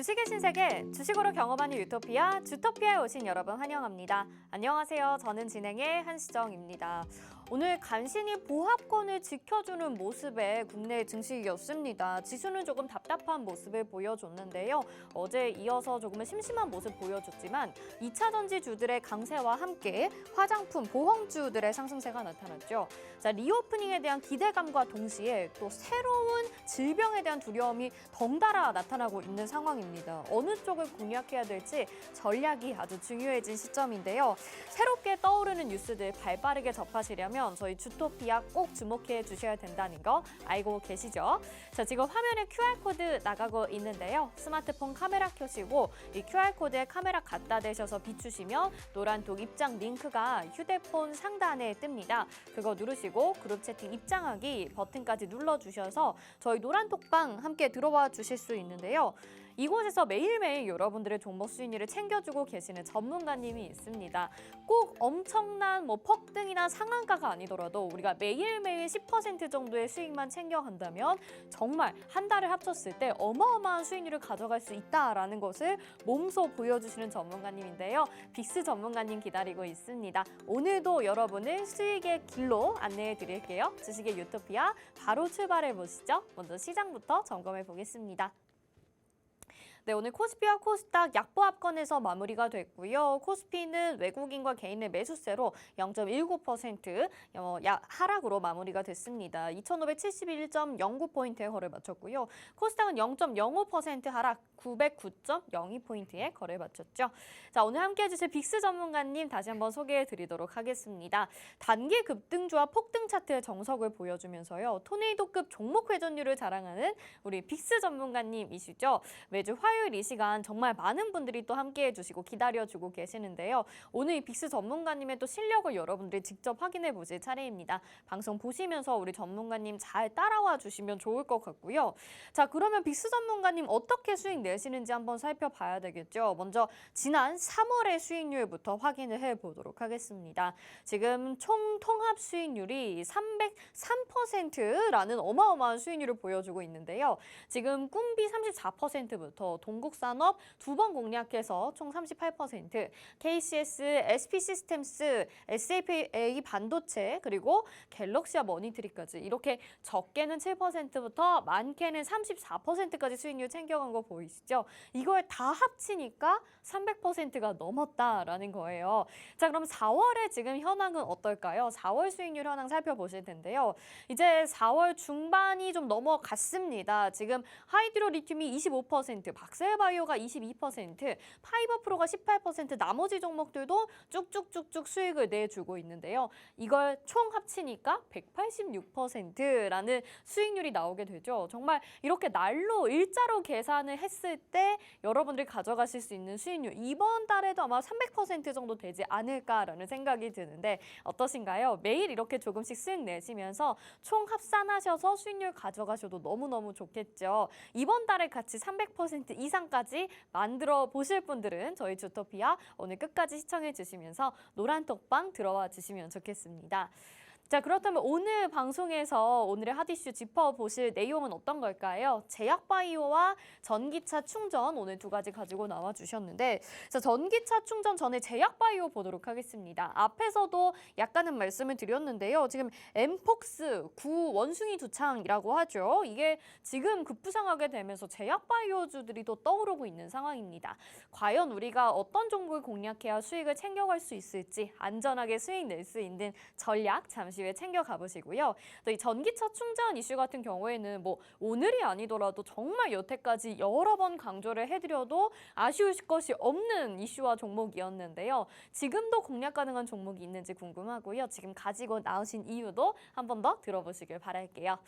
주식의 신세계, 주식으로 경험하는 유토피아, 주토피아에 오신 여러분 환영합니다. 안녕하세요. 저는 진행의 한시정입니다. 오늘 간신히 보합권을 지켜주는 모습의 국내 증시였습니다. 지수는 조금 답답한 모습을 보여줬는데요. 어제 이어서 조금은 심심한 모습 보여줬지만 2차 전지주들의 강세와 함께 화장품, 보험주들의 상승세가 나타났죠. 자, 리오프닝에 대한 기대감과 동시에 또 새로운 질병에 대한 두려움이 덩달아 나타나고 있는 상황입니다. 어느 쪽을 공략해야 될지 전략이 아주 중요해진 시점인데요. 새롭게 떠오르는 뉴스들 발빠르게 접하시려면 저희 주토피아 꼭 주목해 주셔야 된다는 거 알고 계시죠? 자, 지금 화면에 QR코드 나가고 있는데요. 스마트폰 카메라 켜시고 이 QR코드에 카메라 갖다 대셔서 비추시면 노란톡 입장 링크가 휴대폰 상단에 뜹니다. 그거 누르시고 그룹 채팅 입장하기 버튼까지 눌러주셔서 저희 노란톡방 함께 들어와 주실 수 있는데요. 이곳에서 매일매일 여러분들의 종목 수익률을 챙겨주고 계시는 전문가님이 있습니다. 꼭 엄청난 폭등이나 상한가가 아니더라도 우리가 매일매일 10% 정도의 수익만 챙겨간다면 정말 한 달을 합쳤을 때 어마어마한 수익률을 가져갈 수 있다라는 것을 몸소 보여주시는 전문가님인데요. 빅스 전문가님 기다리고 있습니다. 오늘도 여러분을 수익의 길로 안내해 드릴게요. 주식의 유토피아 바로 출발해 보시죠. 먼저 시장부터 점검해 보겠습니다. 네, 오늘 코스피와 코스닥 약보합권에서 마무리가 됐고요. 코스피는 외국인과 개인의 매수세로 0.19% 하락으로 마무리가 됐습니다. 2571.09포인트에 거래 마쳤고요. 코스닥은 0.05% 하락 909.02포인트에 거래 마쳤죠. 자, 오늘 함께 해주실 빅스 전문가님 다시 한번 소개해 드리도록 하겠습니다. 단기 급등주와 폭등 차트의 정석을 보여주면서요. 토네이도급 종목 회전율을 자랑하는 우리 빅스 전문가님이시죠. 매주 화요일 이 시간 정말 많은 분들이 또 함께 해주시고 기다려주고 계시는데요. 오늘 이 빅스 전문가님의 또 실력을 여러분들이 직접 확인해 보실 차례입니다. 방송 보시면서 우리 전문가님 잘 따라와 주시면 좋을 것 같고요. 자, 그러면 빅스 전문가님 어떻게 수익 내시는지 한번 살펴봐야 되겠죠. 먼저 지난 3월의 수익률부터 확인을 해보도록 하겠습니다. 지금 총 통합 수익률이 303%라는 어마어마한 수익률을 보여주고 있는데요. 지금 꿈비 34%부터 동국산업 2번 공략해서 총 38%, KCS, SP시스템스, SAPA 반도체, 그리고 갤럭시와 머니트리까지 이렇게 적게는 7%부터 많게는 34%까지 수익률 챙겨간 거 보이시죠? 이걸 다 합치니까 300%가 넘었다라는 거예요. 자, 그럼 4월에 지금 현황은 어떨까요? 4월 수익률 현황 살펴보실 텐데요. 이제 4월 중반이 좀 넘어갔습니다. 지금 하이드로 리튬이 25%, 박셀바이오가 22%, 파이버프로가 18%, 나머지 종목들도 쭉쭉쭉쭉 수익을 내주고 있는데요. 이걸 총 합치니까 186%라는 수익률이 나오게 되죠. 정말 이렇게 날로 일자로 계산을 했을 때 여러분들이 가져가실 수 있는 수익률 이번 달에도 아마 300% 정도 되지 않을까라는 생각이 드는데 어떠신가요? 매일 이렇게 조금씩 수익 내시면서 총 합산하셔서 수익률 가져가셔도 너무너무 좋겠죠. 이번 달에 같이 300% 이상까지 만들어 보실 분들은 저희 주토피아 오늘 끝까지 시청해 주시면서 노란톡방 들어와 주시면 좋겠습니다. 자, 그렇다면 오늘 방송에서 오늘의 핫이슈 짚어보실 내용은 어떤 걸까요? 제약바이오와 전기차 충전 오늘 두 가지 가지고 나와주셨는데 자, 전기차 충전 전에 제약바이오 보도록 하겠습니다. 앞에서도 약간은 말씀을 드렸는데요. 지금 엠폭스 구 원숭이 두창이라고 하죠. 이게 지금 급부상하게 되면서 제약바이오주들이 또 떠오르고 있는 상황입니다. 과연 우리가 어떤 종목을 공략해야 수익을 챙겨갈 수 있을지 안전하게 수익 낼 수 있는 전략 잠시 후에 챙겨가 보시고요. 또 이 전기차 충전 이슈 같은 경우에는 오늘이 아니더라도 정말 여태까지 여러 번 강조를 해드려도 아쉬울 것이 없는 이슈와 종목이었는데요. 지금도 공략 가능한 종목이 있는지 궁금하고요. 지금 가지고 나오신 이유도 한 번 더 들어보시길 바랄게요.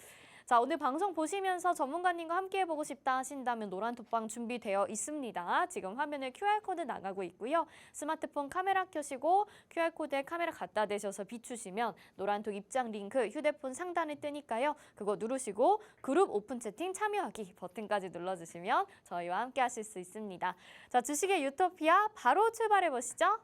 자, 오늘 방송 보시면서 전문가님과 함께 해보고 싶다 하신다면 노란톡방 준비되어 있습니다. 지금 화면에 QR코드 나가고 있고요. 스마트폰 카메라 켜시고 QR코드에 카메라 갖다 대셔서 비추시면 노란톡 입장 링크 휴대폰 상단에 뜨니까요. 그거 누르시고 그룹 오픈 채팅 참여하기 버튼까지 눌러주시면 저희와 함께 하실 수 있습니다. 자, 주식의 유토피아 바로 출발해 보시죠.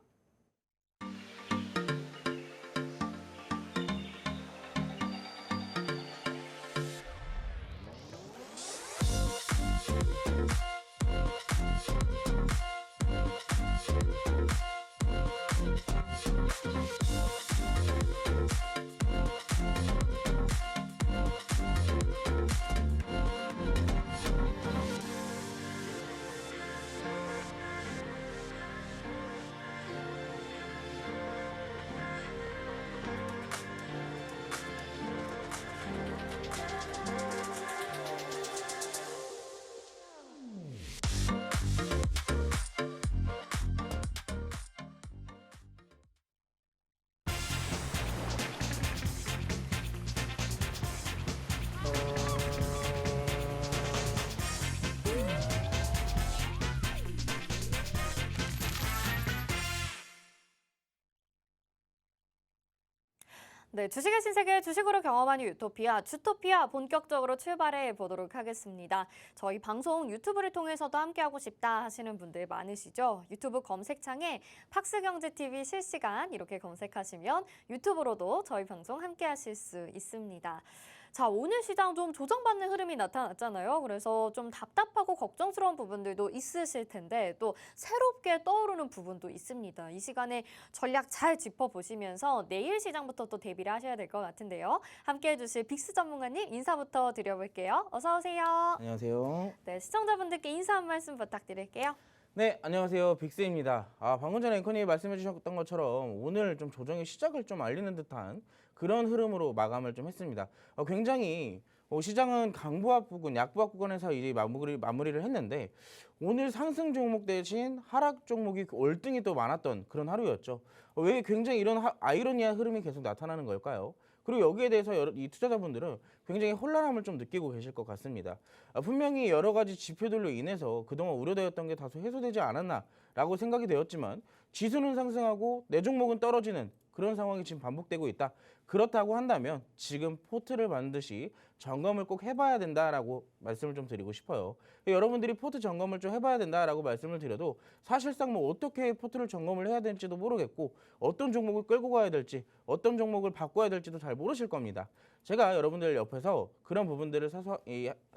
네, 주식의 신세계 주식으로 경험하는 유토피아, 주토피아 본격적으로 출발해 보도록 하겠습니다. 저희 방송 유튜브를 통해서도 함께하고 싶다 하시는 분들 많으시죠? 유튜브 검색창에 팍스경제TV 실시간 이렇게 검색하시면 유튜브로도 저희 방송 함께하실 수 있습니다. 자, 오늘 시장 좀 조정받는 흐름이 나타났잖아요. 그래서 좀 답답하고 걱정스러운 부분들도 있으실 텐데 또 새롭게 떠오르는 부분도 있습니다. 이 시간에 전략 잘 짚어보시면서 내일 시장부터 또 대비를 하셔야 될 것 같은데요. 함께해 주실 빅스 전문가님 인사부터 드려볼게요. 어서 오세요. 안녕하세요. 네, 시청자분들께 인사 한 말씀 부탁드릴게요. 네, 안녕하세요. 빅스입니다. 방금 전에 앵커님이 말씀해 주셨던 것처럼 오늘 좀 조정의 시작을 좀 알리는 듯한 그런 흐름으로 마감을 좀 했습니다. 굉장히 시장은 강보합 부근, 약보합 구간에서 이제 마무리를 했는데 오늘 상승 종목 대신 하락 종목이 월등히 또 많았던 그런 하루였죠. 왜 굉장히 이런 아이러니한 흐름이 계속 나타나는 걸까요? 그리고 여기에 대해서 이 투자자분들은 굉장히 혼란함을 좀 느끼고 계실 것 같습니다. 분명히 여러 가지 지표들로 인해서 그동안 우려되었던 게 다소 해소되지 않았나라고 생각이 되었지만 지수는 상승하고 내 종목은 떨어지는 그런 상황이 지금 반복되고 있다. 그렇다고 한다면 지금 포트를 반드시 점검을 꼭 해봐야 된다라고 말씀을 좀 드리고 싶어요. 여러분들이 포트 점검을 좀 해봐야 된다라고 말씀을 드려도 사실상 뭐 어떻게 포트를 점검을 해야 될지도 모르겠고 어떤 종목을 끌고 가야 될지 어떤 종목을 바꿔야 될지도 잘 모르실 겁니다. 제가 여러분들 옆에서 그런 부분들을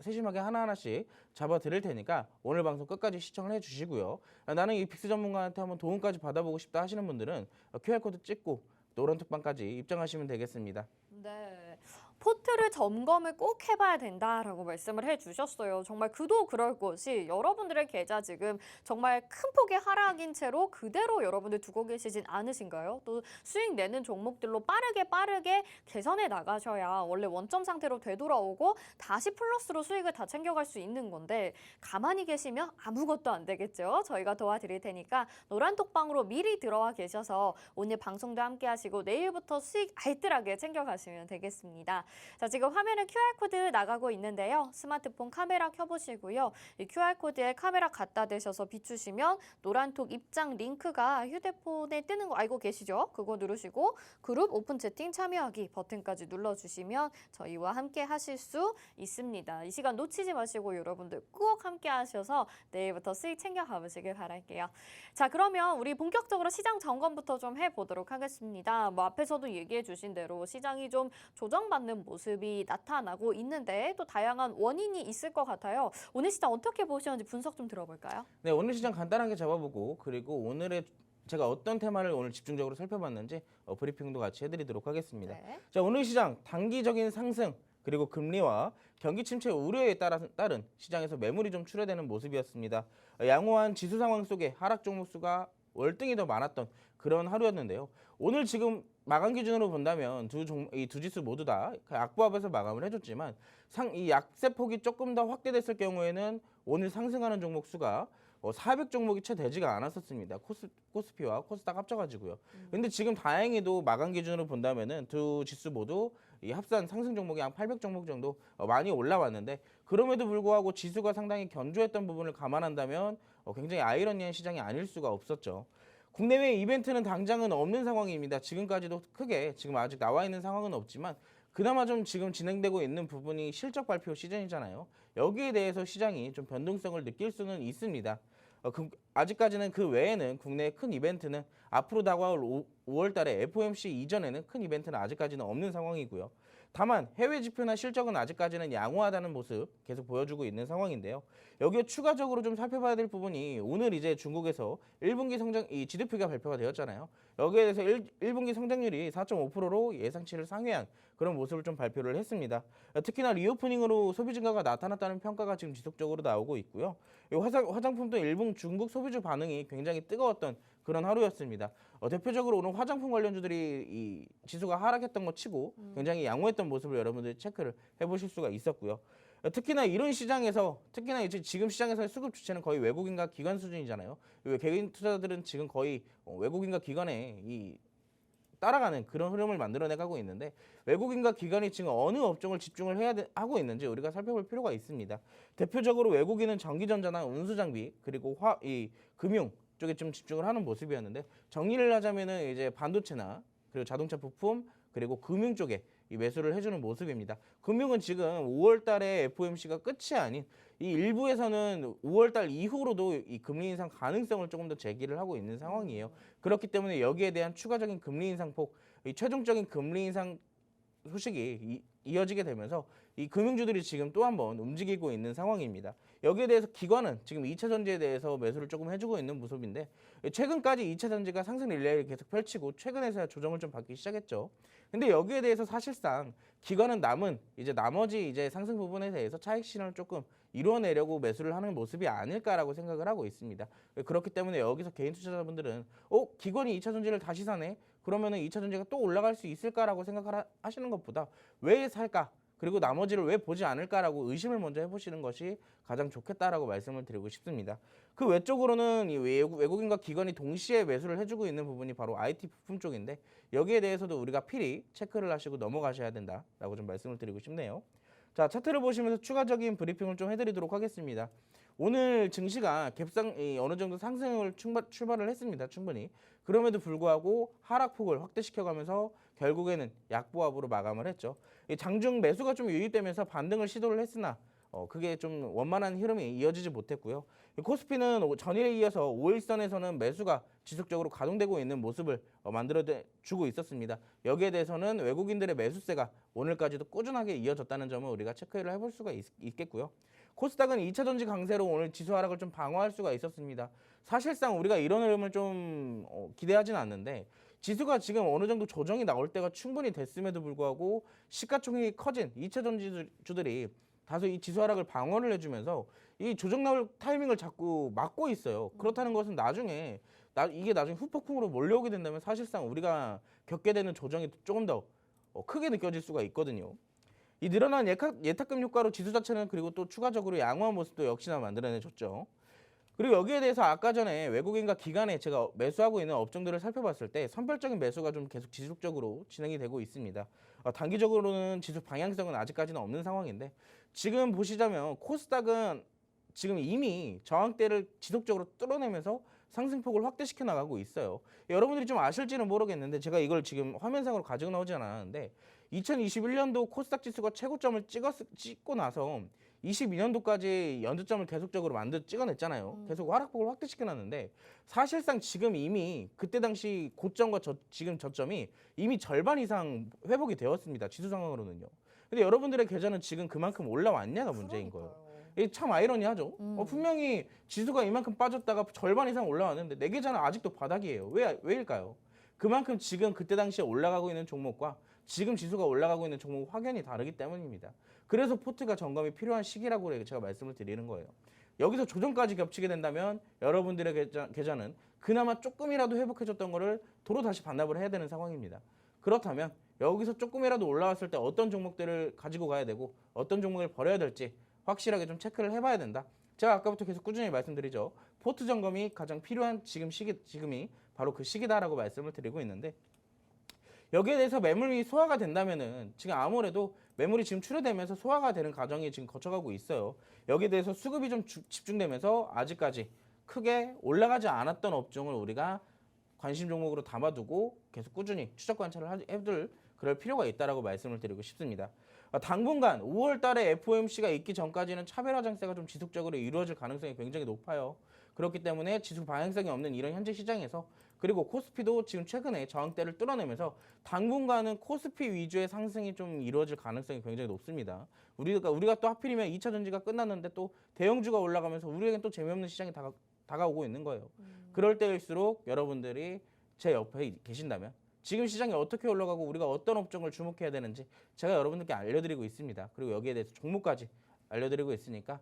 세심하게 하나하나씩 잡아 드릴 테니까 오늘 방송 끝까지 시청을 해주시고요. 나는 이 빅스 전문가한테 한번 도움까지 받아보고 싶다 하시는 분들은 QR코드 찍고 노란 톡방까지 입장하시면 되겠습니다. 네. 포트를 점검을 꼭 해봐야 된다라고 말씀을 해주셨어요. 정말 그도 그럴 것이 여러분들의 계좌 지금 정말 큰 폭의 하락인 채로 그대로 여러분들 두고 계시진 않으신가요? 또 수익 내는 종목들로 빠르게 개선해 나가셔야 원래 원점 상태로 되돌아오고 다시 플러스로 수익을 다 챙겨갈 수 있는 건데 가만히 계시면 아무것도 안 되겠죠. 저희가 도와드릴 테니까 노란 톡방으로 미리 들어와 계셔서 오늘 방송도 함께 하시고 내일부터 수익 알뜰하게 챙겨가시면 되겠습니다. 자, 지금 화면에 QR코드 나가고 있는데요. 스마트폰 카메라 켜보시고요. 이 QR코드에 카메라 갖다 대셔서 비추시면 노란톡 입장 링크가 휴대폰에 뜨는 거 알고 계시죠? 그거 누르시고 그룹 오픈 채팅 참여하기 버튼까지 눌러주시면 저희와 함께 하실 수 있습니다. 이 시간 놓치지 마시고 여러분들 꼭 함께 하셔서 내일부터 수익 챙겨 가보시길 바랄게요. 자, 그러면 우리 본격적으로 시장 점검부터 좀 해보도록 하겠습니다. 뭐 앞에서도 얘기해 주신 대로 시장이 좀 조정받는 모습이 나타나고 있는데 또 다양한 원인이 있을 것 같아요. 오늘 시장 어떻게 보시는지 분석 좀 들어볼까요? 네, 오늘 시장 간단하게 잡아보고 그리고 오늘의 제가 어떤 테마를 오늘 집중적으로 살펴봤는지 브리핑도 같이 해드리도록 하겠습니다. 네. 자, 오늘 시장 단기적인 상승 그리고 금리와 경기 침체 우려에 따른 시장에서 매물이 좀 출회되는 모습이었습니다. 양호한 지수 상황 속에 하락 종목 수가 월등히 더 많았던 그런 하루였는데요. 오늘 지금 마감 기준으로 본다면 이 두 지수 모두 다 약보합에서 마감을 해줬지만 이 약세폭이 조금 더 확대됐을 경우에는 오늘 상승하는 종목 수가 400 종목이 채 되지가 않았었습니다. 코스피와 코스닥 합쳐가지고요. 근데 지금 다행히도 마감 기준으로 본다면은 두 지수 모두 이 합산 상승 종목이 한 800 종목 정도 많이 올라왔는데 그럼에도 불구하고 지수가 상당히 견조했던 부분을 감안한다면 굉장히 아이러니한 시장이 아닐 수가 없었죠. 국내외 이벤트는 당장은 없는 상황입니다. 지금까지도 크게 지금 아직 나와 있는 상황은 없지만 그나마 좀 지금 진행되고 있는 부분이 실적 발표 시즌이잖아요. 여기에 대해서 시장이 좀 변동성을 느낄 수는 있습니다. 아직까지는 그 외에는 국내의 큰 이벤트는 앞으로 다가올 5월 달에 FOMC 이전에는 큰 이벤트는 아직까지는 없는 상황이고요. 다만 해외 지표나 실적은 아직까지는 양호하다는 모습 계속 보여주고 있는 상황인데요. 여기에 추가적으로 좀 살펴봐야 될 부분이 오늘 이제 중국에서 1분기 성장 이 GDP가 발표가 되었잖아요. 여기에 대해서 1분기 성장률이 4.5%로 예상치를 상회한 그런 모습을 좀 발표를 했습니다. 특히나 리오프닝으로 소비 증가가 나타났다는 평가가 지금 지속적으로 나오고 있고요. 화장품도 일본 중국 소비주 반응이 굉장히 뜨거웠던 그런 하루였습니다. 대표적으로 오늘 화장품 관련주들이 이 지수가 하락했던 것 치고 굉장히 양호했던 모습을 여러분들이 체크를 해보실 수가 있었고요. 특히나 이런 시장에서 특히나 이제 지금 시장에서의 수급 주체는 거의 외국인과 기관 수준이잖아요. 개인 투자자들은 지금 거의 외국인과 기관에 따라가는 그런 흐름을 만들어내가고 있는데 외국인과 기관이 지금 어느 업종을 집중을 하고 있는지 우리가 살펴볼 필요가 있습니다. 대표적으로 외국인은 전기전자나 운수장비 그리고 금융 쪽에 좀 집중을 하는 모습이었는데 정리를 하자면은 이제 반도체나 그리고 자동차 부품 그리고 금융 쪽에 이 매수를 해주는 모습입니다. 금융은 지금 5월 달에 FOMC가 끝이 아닌 이 일부에서는 5월 달 이후로도 이 금리 인상 가능성을 조금 더 제기를 하고 있는 상황이에요. 그렇기 때문에 여기에 대한 추가적인 금리 인상폭, 이 최종적인 금리 인상 소식이 이어지게 되면서 이 금융주들이 지금 또 한 번 움직이고 있는 상황입니다. 여기에 대해서 기관은 지금 2차 전지에 대해서 매수를 조금 해주고 있는 모습인데 최근까지 2차 전지가 상승 릴레이를 계속 펼치고 최근에서야 조정을 좀 받기 시작했죠. 근데 여기에 대해서 사실상 기관은 남은 이제 나머지 이제 상승 부분에 대해서 차익 실현을 조금 이루어내려고 매수를 하는 모습이 아닐까라고 생각을 하고 있습니다. 그렇기 때문에 여기서 개인 투자자분들은 기관이 2차 전지를 다시 사네? 그러면은 2차 전지가 또 올라갈 수 있을까라고 생각을 하시는 것보다 왜 살까? 그리고 나머지를 왜 보지 않을까라고 의심을 먼저 해보시는 것이 가장 좋겠다라고 말씀을 드리고 싶습니다. 그 외적으로는 이 외국인과 기관이 동시에 매수를 해주고 있는 부분이 바로 IT 부품 쪽인데 여기에 대해서도 우리가 필히 체크를 하시고 넘어가셔야 된다라고 좀 말씀을 드리고 싶네요. 자, 차트를 보시면서 추가적인 브리핑을 좀 해드리도록 하겠습니다. 오늘 증시가 갭상 어느 정도 상승을 출발을 했습니다. 충분히. 그럼에도 불구하고 하락폭을 확대시켜가면서 결국에는 약보합으로 마감을 했죠. 이 장중 매수가 좀 유입되면서 반등을 시도를 했으나 그게 좀 원만한 흐름이 이어지지 못했고요. 코스피는 전일에 이어서 5일선에서는 매수가 지속적으로 가동되고 있는 모습을 만들어주고 있었습니다. 여기에 대해서는 외국인들의 매수세가 오늘까지도 꾸준하게 이어졌다는 점을 우리가 체크를 해볼 수가 있겠고요. 코스닥은 2차 전지 강세로 오늘 지수 하락을 좀 방어할 수가 있었습니다. 사실상 우리가 이런 흐름을 좀 기대하진 않는데 지수가 지금 어느 정도 조정이 나올 때가 충분히 됐음에도 불구하고 시가총액이 커진 2차 전지주들이 다소 이 지수 하락을 방어를 해주면서 이 조정 나올 타이밍을 자꾸 막고 있어요. 그렇다는 것은 이게 나중에 후폭풍으로 몰려오게 된다면 사실상 우리가 겪게 되는 조정이 조금 더 크게 느껴질 수가 있거든요. 이 늘어난 예탁금 효과로 지수 자체는 그리고 또 추가적으로 양호한 모습도 역시나 만들어내줬죠. 그리고 여기에 대해서 아까 전에 외국인과 기관에 제가 매수하고 있는 업종들을 살펴봤을 때 선별적인 매수가 좀 계속 지속적으로 진행이 되고 있습니다. 단기적으로는 지수 방향성은 아직까지는 없는 상황인데 지금 보시자면 코스닥은 지금 이미 저항대를 지속적으로 뚫어내면서 상승폭을 확대시켜 나가고 있어요. 여러분들이 좀 아실지는 모르겠는데 제가 이걸 지금 화면상으로 가지고 나오지 않았는데 2021년도 코스닥 지수가 최고점을 찍고 나서 22년도까지 연저점을 계속적으로 찍어냈잖아요. 계속 하락폭을 확대시켜놨는데 사실상 지금 이미 그때 당시 고점과 지금 저점이 이미 절반 이상 회복이 되었습니다. 지수 상황으로는요. 근데 여러분들의 계좌는 지금 그만큼 올라왔냐가 문제인 거예요. 이게 참 아이러니하죠. 분명히 지수가 이만큼 빠졌다가 절반 이상 올라왔는데 내 계좌는 아직도 바닥이에요. 왜일까요? 그만큼 지금 그때 당시에 올라가고 있는 종목과 지금 지수가 올라가고 있는 종목 확연히 다르기 때문입니다. 그래서 포트가 점검이 필요한 시기라고 제가 말씀을 드리는 거예요. 여기서 조정까지 겹치게 된다면 여러분들의 계좌는 그나마 조금이라도 회복해줬던 거를 도로 다시 반납을 해야 되는 상황입니다. 그렇다면 여기서 조금이라도 올라왔을 때 어떤 종목들을 가지고 가야 되고 어떤 종목을 버려야 될지 확실하게 좀 체크를 해봐야 된다. 제가 아까부터 계속 꾸준히 말씀드리죠. 포트 점검이 가장 필요한 지금이 바로 그 시기다라고 말씀을 드리고 있는데 여기에 대해서 매물이 소화가 된다면은 지금 아무래도 매물이 지금 출회되면서 소화가 되는 과정이 지금 거쳐가고 있어요. 여기에 대해서 수급이 좀 집중되면서 아직까지 크게 올라가지 않았던 업종을 우리가 관심 종목으로 담아두고 계속 꾸준히 추적 관찰을 해둘 그럴 필요가 있다라고 말씀을 드리고 싶습니다. 당분간 5월 달에 FOMC가 있기 전까지는 차별화 장세가 좀 지속적으로 이루어질 가능성이 굉장히 높아요. 그렇기 때문에 지수 방향성이 없는 이런 현재 시장에서 그리고 코스피도 지금 최근에 저항대를 뚫어내면서 당분간은 코스피 위주의 상승이 좀 이루어질 가능성이 굉장히 높습니다. 우리가 또 하필이면 2차 전지가 끝났는데 또 대형주가 올라가면서 우리에겐 또 재미없는 시장이 다가오고 있는 거예요. 그럴 때일수록 여러분들이 제 옆에 계신다면 지금 시장이 어떻게 올라가고 우리가 어떤 업종을 주목해야 되는지 제가 여러분들께 알려드리고 있습니다. 그리고 여기에 대해서 종목까지 알려드리고 있으니까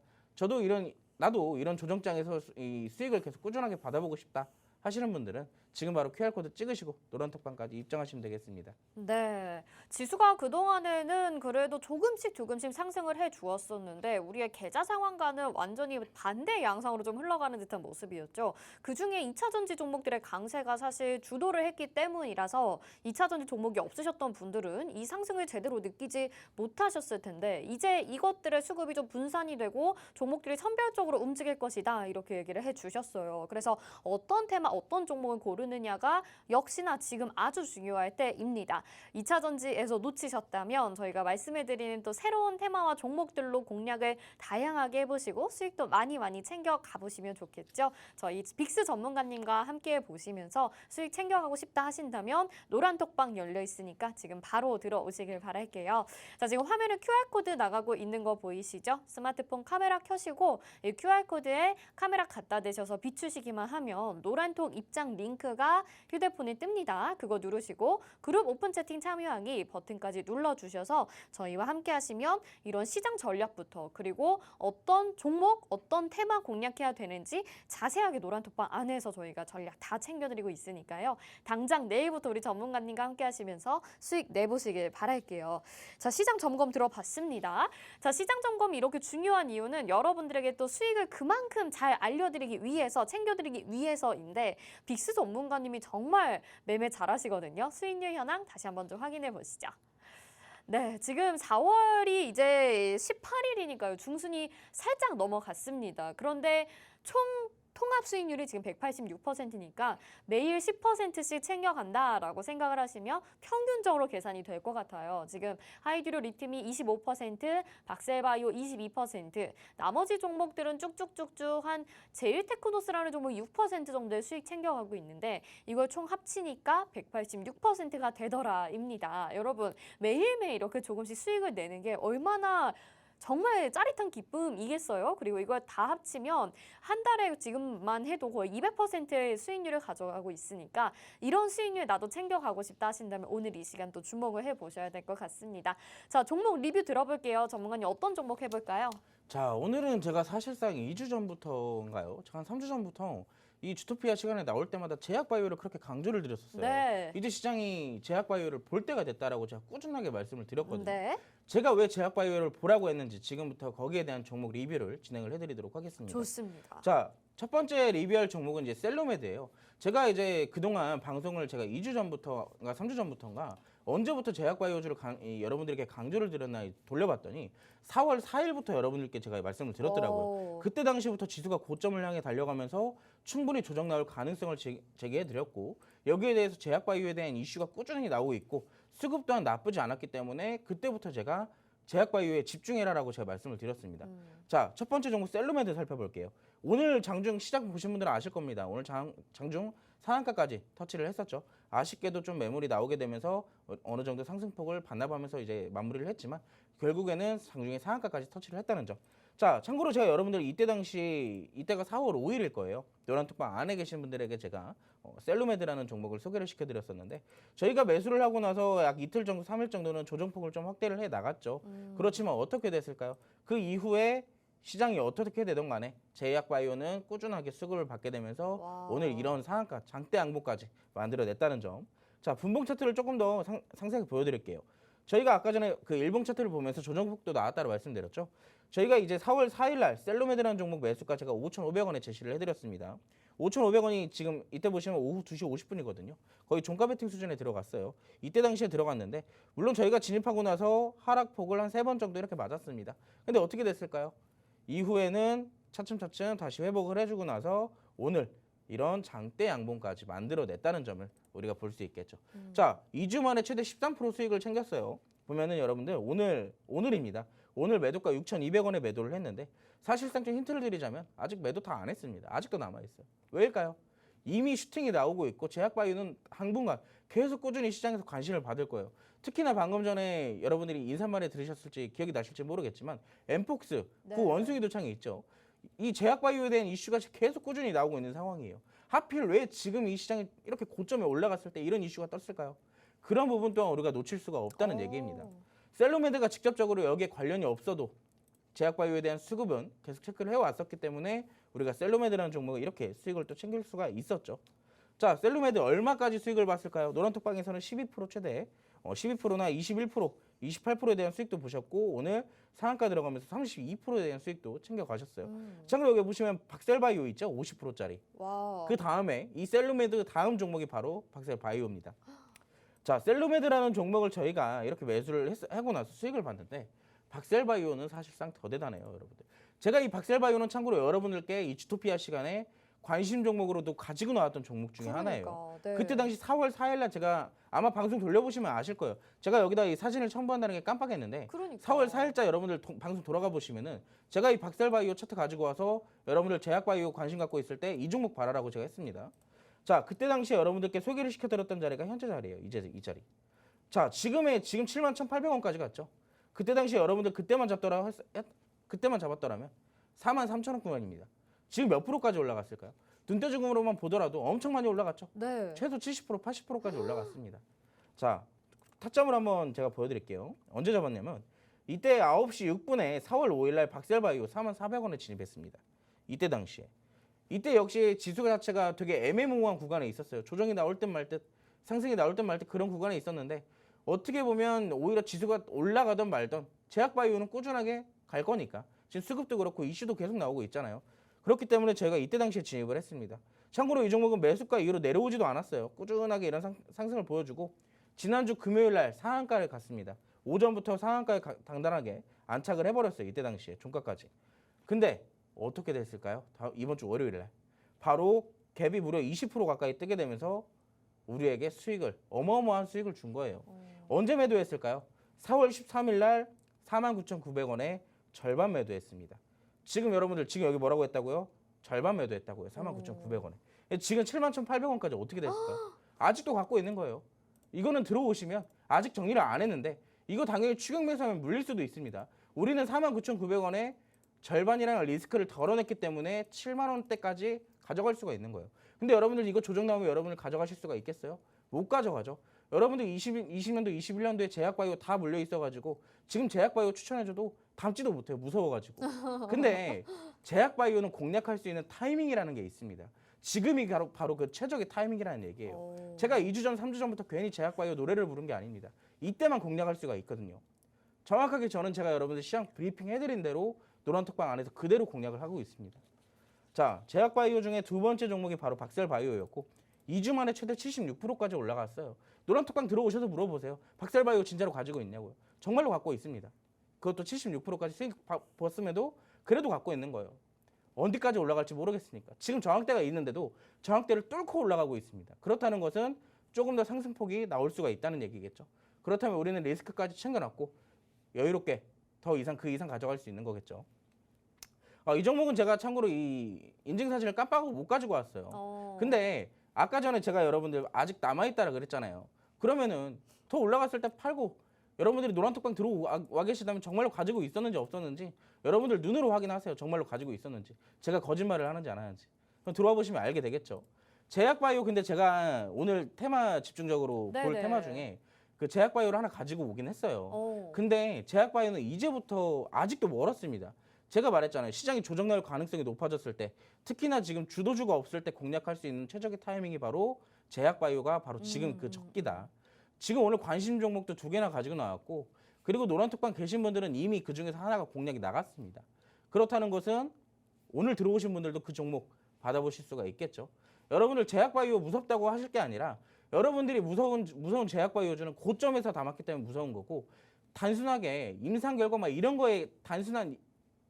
나도 이런 조정장에서 이 수익을 계속 꾸준하게 받아보고 싶다 하시는 분들은 지금 바로 QR코드 찍으시고 노란톡방까지 입장하시면 되겠습니다. 네, 지수가 그동안에는 그래도 조금씩 상승을 해주었었는데 우리의 계좌 상황과는 완전히 반대 양상으로 좀 흘러가는 듯한 모습이었죠. 그중에 2차 전지 종목들의 강세가 사실 주도를 했기 때문이라서 2차 전지 종목이 없으셨던 분들은 이 상승을 제대로 느끼지 못하셨을 텐데 이제 이것들의 수급이 좀 분산이 되고 종목들이 선별적으로 움직일 것이다 이렇게 얘기를 해주셨어요. 그래서 어떤 테마, 어떤 종목을 고르느냐가 역시나 지금 아주 중요할 때입니다. 2차 전지에서 놓치셨다면 저희가 말씀해드리는 또 새로운 테마와 종목들로 공략을 다양하게 해보시고 수익도 많이 챙겨 가보시면 좋겠죠. 저희 빅스 전문가님과 함께 보시면서 수익 챙겨가고 싶다 하신다면 노란 톡방 열려 있으니까 지금 바로 들어오시길 바랄게요. 자, 지금 화면에 QR코드 나가고 있는 거 보이시죠? 스마트폰 카메라 켜시고 이 QR코드에 카메라 갖다 대셔서 비추시기만 하면 노란톡 입장 링크가 휴대폰에 뜹니다. 그거 누르시고 그룹 오픈 채팅 참여하기 버튼까지 눌러주셔서 저희와 함께 하시면 이런 시장 전략부터 그리고 어떤 종목, 어떤 테마 공략해야 되는지 자세하게 노란톡방 안에서 저희가 전략 다 챙겨드리고 있으니까요. 당장 내일부터 우리 전문가님과 함께 하시면서 수익 내보시길 바랄게요. 자, 시장 점검 들어봤습니다. 자, 시장 점검이 이렇게 중요한 이유는 여러분들에게 또 수익을 그만큼 잘 알려드리기 위해서, 챙겨드리기 위해서인데 빅스 전문가님이 정말 매매 잘하시거든요. 수익률 현황 다시 한번 좀 확인해 보시죠. 네, 지금 4월이 이제 18일이니까요. 중순이 살짝 넘어갔습니다. 그런데 총 통합 수익률이 지금 186%니까 매일 10%씩 챙겨간다라고 생각을 하시면 평균적으로 계산이 될 것 같아요. 지금 하이드로 리튬이 25%, 박셀바이오 22%, 나머지 종목들은 쭉쭉쭉쭉 한 제일테크노스라는 종목 6% 정도의 수익 챙겨가고 있는데 이걸 총 합치니까 186%가 되더라입니다. 여러분 매일매일 이렇게 조금씩 수익을 내는 게 얼마나 정말 짜릿한 기쁨이겠어요. 그리고 이걸 다 합치면 한 달에 지금만 해도 거의 200%의 수익률을 가져가고 있으니까 이런 수익률 나도 챙겨가고 싶다 하신다면 오늘 이 시간 또 주목을 해보셔야 될 것 같습니다. 자, 종목 리뷰 들어볼게요. 전문가님 어떤 종목 해볼까요? 자, 오늘은 제가 사실상 2주 전부터인가요? 한 3주 전부터 이 주토피아 시간에 나올 때마다 제약바이오를 그렇게 강조를 드렸었어요. 네. 이제 시장이 제약바이오를 볼 때가 됐다라고 제가 꾸준하게 말씀을 드렸거든요. 네. 제가 왜 제약바이오를 보라고 했는지 지금부터 거기에 대한 종목 리뷰를 진행을 해드리도록 하겠습니다. 좋습니다. 자, 첫 번째 리뷰할 종목은 이제 셀로메드예요. 제가 이제 그동안 방송을 제가 2주 전부터인가 3주 전부터인가 언제부터 제약바이오주를 여러분들에게 강조를 드렸나 돌려봤더니 4월 4일부터 여러분들께 제가 말씀을 드렸더라고요. 오. 그때 당시부터 지수가 고점을 향해 달려가면서 충분히 조정 나올 가능성을 제기해드렸고 여기에 대해서 제약바이오에 대한 이슈가 꾸준히 나오고 있고 수급 또한 나쁘지 않았기 때문에 그때부터 제가 제약바이오에 집중해라라고 제가 말씀을 드렸습니다. 자, 첫 번째 종목 셀로메드 살펴볼게요. 오늘 장중 시작 보신 분들은 아실 겁니다. 오늘 장중 상한가까지 터치를 했었죠. 아쉽게도 좀 매물이 나오게 되면서 어느 정도 상승폭을 반납하면서 이제 마무리를 했지만 결국에는 장중에 상한가까지 터치를 했다는 점. 자, 참고로 제가 여러분들 이때가 4월 5일일 거예요. 노란톡방 안에 계신 분들에게 제가 셀로메드라는 종목을 소개를 시켜드렸었는데 저희가 매수를 하고 나서 약 이틀 정도, 3일 정도는 조정폭을 좀 확대를 해 나갔죠. 그렇지만 어떻게 됐을까요? 그 이후에 시장이 어떻게 되든 간에 제약바이오는 꾸준하게 수급을 받게 되면서 와. 오늘 이런 상한가, 장대 양봉까지 만들어냈다는 점. 자, 분봉 차트를 조금 더 상세하게 보여드릴게요. 저희가 아까 전에 그 일봉 차트를 보면서 조정폭도 나왔다고 말씀드렸죠. 저희가 이제 4월 4일 날 셀로메드라는 종목 매수가 제가 5,500원에 제시를 해드렸습니다. 5,500원이 지금 이때 보시면 오후 2시 50분이거든요. 거의 종가 베팅 수준에 들어갔어요. 이때 당시에 들어갔는데 물론 저희가 진입하고 나서 하락폭을 한 3번 정도 이렇게 맞았습니다. 근데 어떻게 됐을까요? 이후에는 차츰차츰 다시 회복을 해주고 나서 오늘 이런 장대 양봉까지 만들어냈다는 점을 우리가 볼 수 있겠죠. 자, 2주 만에 최대 13% 수익을 챙겼어요. 보면은 여러분들 오늘입니다. 오늘 매도가 6,200원에 매도를 했는데 사실상 좀 힌트를 드리자면 아직 매도 다 안 했습니다. 아직도 남아있어요. 왜일까요? 이미 슈팅이 나오고 있고 제약바이오는 당분간 계속 꾸준히 시장에서 관심을 받을 거예요. 특히나 방금 전에 여러분들이 인사말에 들으셨을지 기억이 나실지 모르겠지만 엠폭스 네. 그 원숭이 도창이 있죠. 이 제약바이오에 대한 이슈가 계속 꾸준히 나오고 있는 상황이에요. 하필 왜 지금 이 시장이 이렇게 고점에 올라갔을 때 이런 이슈가 떴을까요? 그런 부분 또한 우리가 놓칠 수가 없다는 오. 얘기입니다. 셀로메드가 직접적으로 여기에 관련이 없어도 제약바이오에 대한 수급은 계속 체크를 해왔었기 때문에 우리가 셀로메드라는 종목을 이렇게 수익을 또 챙길 수가 있었죠. 자, 셀로메드 얼마까지 수익을 봤을까요? 노란톡방에서는 12% 최대, 12%나 21%, 28%에 대한 수익도 보셨고 오늘 상한가 들어가면서 32%에 대한 수익도 챙겨가셨어요. 참고로 여기 보시면 박셀바이오 있죠? 50%짜리. 와. 그 다음에 이 셀로메드 다음 종목이 바로 박셀바이오입니다. 자, 셀로메드라는 종목을 저희가 이렇게 매수를 하고 나서 수익을 봤는데 박셀바이오는 사실상 더 대단해요, 여러분들. 제가 이 박셀바이오는 참고로 여러분들께 이 주토피아 시간에 관심 종목으로도 가지고 나왔던 종목 중에 하나예요. 그러니까, 네. 그때 당시 4월 4일 날 제가 아마 방송 돌려보시면 아실 거예요. 제가 여기다 이 사진을 첨부한다는 게 깜빡했는데 그러니까. 4월 4일자 여러분들 방송 돌아가 보시면은 제가 이 박셀바이오 차트 가지고 와서 여러분들 제약바이오 관심 갖고 있을 때 이 종목 봐라라고 제가 했습니다. 자, 그때 당시에 여러분들께 소개를 시켜드렸던 자리가 현재 자리예요. 이제 이 자리. 자, 지금 71,800원까지 갔죠. 그때 당시에 여러분들 그때만 잡았더라면 43,000원권입니다. 지금 몇 프로까지 올라갔을까요? 눈대중으로만 보더라도 엄청 많이 올라갔죠. 네. 최소 70%, 80%까지 올라갔습니다. 자, 타점을 한번 제가 보여드릴게요. 언제 잡았냐면 이때 9시 6분에 4월 5일 날 박셀바이오 44,000원에 진입했습니다. 이때 당시에. 이때 역시 지수 자체가 되게 애매모호한 구간에 있었어요. 조정이 나올 듯 말 듯, 상승이 나올 듯 말 듯 그런 구간에 있었는데 어떻게 보면 오히려 지수가 올라가던 말던 제약바이오는 꾸준하게 갈 거니까 지금 수급도 그렇고 이슈도 계속 나오고 있잖아요. 그렇기 때문에 저희가 이때 당시에 진입을 했습니다. 참고로 이 종목은 매수가 이후로 내려오지도 않았어요. 꾸준하게 이런 상승을 보여주고 지난주 금요일 날 상한가를 갔습니다. 오전부터 상한가에 당당하게 안착을 해버렸어요. 이때 당시에 종가까지. 근데 어떻게 됐을까요? 이번 주 월요일 날 바로 갭이 무려 20% 가까이 뜨게 되면서 우리에게 어마어마한 수익을 준 거예요. 언제 매도했을까요? 4월 13일 날 49,900원에 절반 매도했습니다. 지금 여러분들 지금 여기 뭐라고 했다고요? 절반 매도했다고요. 49,900원에. 지금 71,800원까지 어떻게 됐을까요? 아직도 갖고 있는 거예요. 이거는 들어오시면 아직 정리를 안 했는데 이거 당연히 추격 매수하면 물릴 수도 있습니다. 우리는 49,900원에 절반이랑 리스크를 덜어냈기 때문에 7만 원대까지 가져갈 수가 있는 거예요. 근데 여러분들 이거 조정 나오면 여러분들 가져가실 수가 있겠어요? 못 가져가죠. 여러분들 20년도, 21년도에 제약바이오 다 물려 있어가지고 지금 제약바이오 추천해줘도 담지도 못해요. 무서워가지고. 근데 제약바이오는 공략할 수 있는 타이밍이라는 게 있습니다. 지금이 바로 그 최적의 타이밍이라는 얘기예요. 제가 2주 전, 3주 전부터 괜히 제약바이오 노래를 부른 게 아닙니다. 이때만 공략할 수가 있거든요. 정확하게 저는 제가 여러분들 시장 브리핑 해드린 대로 노란톡방 안에서 그대로 공략을 하고 있습니다. 자, 제약바이오 중에 두 번째 종목이 바로 박셀바이오였고 2주 만에 최대 76%까지 올라갔어요. 노란톡방 들어오셔서 물어보세요. 박셀바이오 진짜로 가지고 있냐고요. 정말로 갖고 있습니다. 그것도 76%까지 수익 봤음에도 그래도 갖고 있는 거예요. 어디까지 올라갈지 모르겠으니까. 지금 저항대가 있는데도 저항대를 뚫고 올라가고 있습니다. 그렇다는 것은 조금 더 상승폭이 나올 수가 있다는 얘기겠죠. 그렇다면 우리는 리스크까지 챙겨놨고 여유롭게 그 이상 가져갈 수 있는 거겠죠. 이 종목은 제가 참고로 이 인증사진을 깜빡하고 못 가지고 왔어요. 근데 아까 전에 제가 여러분들 아직 남아있다라 그랬잖아요. 그러면은 더 올라갔을 때 팔고 여러분들이 노란톡방 들어와 계시다면 정말로 가지고 있었는지 없었는지 여러분들 눈으로 확인하세요. 정말로 가지고 있었는지. 제가 거짓말을 하는지 안 하는지. 그럼 들어와 보시면 알게 되겠죠. 제약바이오 근데 제가 오늘 테마 집중적으로 볼 테마 중에 그 제약바이오를 하나 가지고 오긴 했어요. 근데 제약바이오는 이제부터 아직도 멀었습니다. 제가 말했잖아요. 시장이 조정 나올 가능성이 높아졌을 때 특히나 지금 주도주가 없을 때 공략할 수 있는 최적의 타이밍이 바로 제약바이오가 바로 지금 그 적기다. 지금 오늘 관심 종목도 2개나 가지고 나왔고 그리고 노란톡방 계신 분들은 이미 그중에서 하나가 공략이 나갔습니다. 그렇다는 것은 오늘 들어오신 분들도 그 종목 받아보실 수가 있겠죠. 여러분들 제약바이오 무섭다고 하실 게 아니라 여러분들이 무서운 제약바이오주는 고점에서 담았기 때문에 무서운 거고 단순하게 임상 결과 막 이런 거에 단순한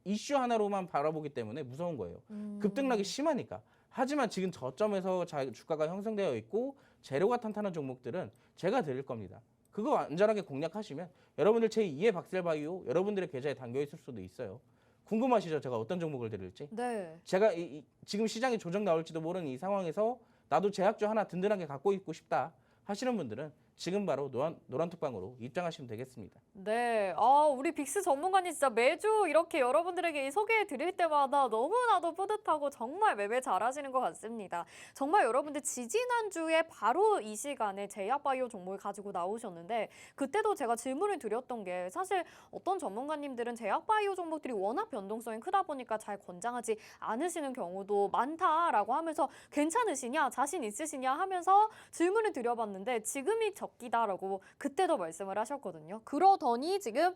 이슈 하나로만 바라보기 때문에 무서운 거예요. 급등락이 심하니까. 하지만 지금 저점에서 주가가 형성되어 있고 재료가 탄탄한 종목들은 제가 드릴 겁니다. 그거 안전하게 공략하시면 여러분들 제2의 박셀바이오 여러분들의 계좌에 담겨 있을 수도 있어요. 궁금하시죠? 제가 어떤 종목을 드릴지? 네. 제가 지금 시장에 조정 나올지도 모르는 이 상황에서 나도 제약주 하나 든든하게 갖고 있고 싶다 하시는 분들은 지금 바로 노란톡방으로 입장하시면 되겠습니다. 네, 우리 빅스 전문가님 진짜 매주 이렇게 여러분들에게 소개해 드릴 때마다 너무나도 뿌듯하고 정말 매매 잘하시는 것 같습니다. 정말 여러분들 지지난주에 바로 이 시간에 제약바이오 종목을 가지고 나오셨는데 그때도 제가 질문을 드렸던 게 사실 어떤 전문가님들은 제약바이오 종목들이 워낙 변동성이 크다 보니까 잘 권장하지 않으시는 경우도 많다라고 하면서 괜찮으시냐, 자신 있으시냐 하면서 질문을 드려봤는데 지금이 격기다라고 그때도 말씀을 하셨거든요. 그러더니 지금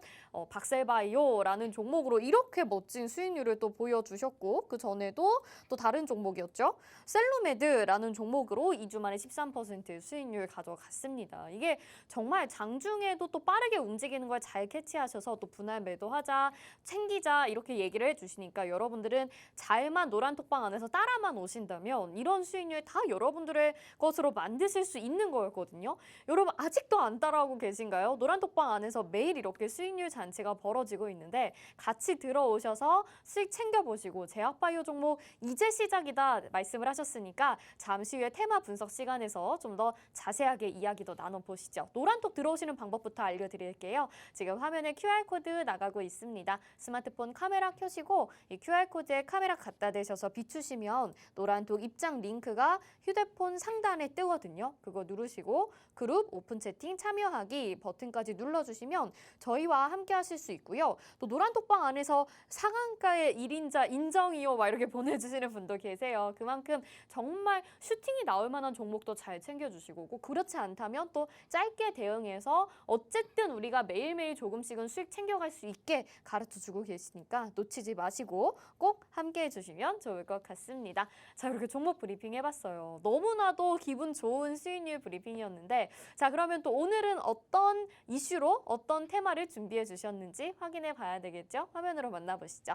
박셀바이오라는 종목으로 이렇게 멋진 수익률을 또 보여주셨고 그 전에도 또 다른 종목이었죠. 셀루메드라는 종목으로 2주 만에 13% 수익률 가져갔습니다. 이게 정말 장중에도 또 빠르게 움직이는 걸 잘 캐치하셔서 또 분할 매도하자, 챙기자 이렇게 얘기를 해주시니까 여러분들은 잘만 노란톡방 안에서 따라만 오신다면 이런 수익률 다 여러분들의 것으로 만드실 수 있는 거였거든요. 여러분 아직도 안 따라오고 계신가요? 노란톡방 안에서 매일 이렇게 수익률 잔치가 벌어지고 있는데 같이 들어오셔서 수익 챙겨보시고 제약바이오 종목 이제 시작이다 말씀을 하셨으니까 잠시 후에 테마 분석 시간에서 좀 더 자세하게 이야기 더 나눠보시죠. 노란톡 들어오시는 방법부터 알려드릴게요. 지금 화면에 QR코드 나가고 있습니다. 스마트폰 카메라 켜시고 이 QR코드에 카메라 갖다 대셔서 비추시면 노란톡 입장 링크가 휴대폰 상단에 뜨거든요. 그거 누르시고 그룹 오픈 채팅 참여하기 버튼까지 눌러주시면 저희와 함께 하실 수 있고요. 또 노란톡방 안에서 상한가의 1인자 인정이요 막 이렇게 보내주시는 분도 계세요. 그만큼 정말 슈팅이 나올 만한 종목도 잘 챙겨주시고 꼭 그렇지 않다면 또 짧게 대응해서 어쨌든 우리가 매일매일 조금씩은 수익 챙겨갈 수 있게 가르쳐주고 계시니까 놓치지 마시고 꼭 함께 해주시면 좋을 것 같습니다. 자, 이렇게 종목 브리핑 해봤어요. 너무나도 기분 좋은 수익률 브리핑이었는데 자, 그러면 또 오늘은 어떤 이슈로 어떤 테마를 준비해 주셨는지 확인해 봐야 되겠죠? 화면으로 만나보시죠.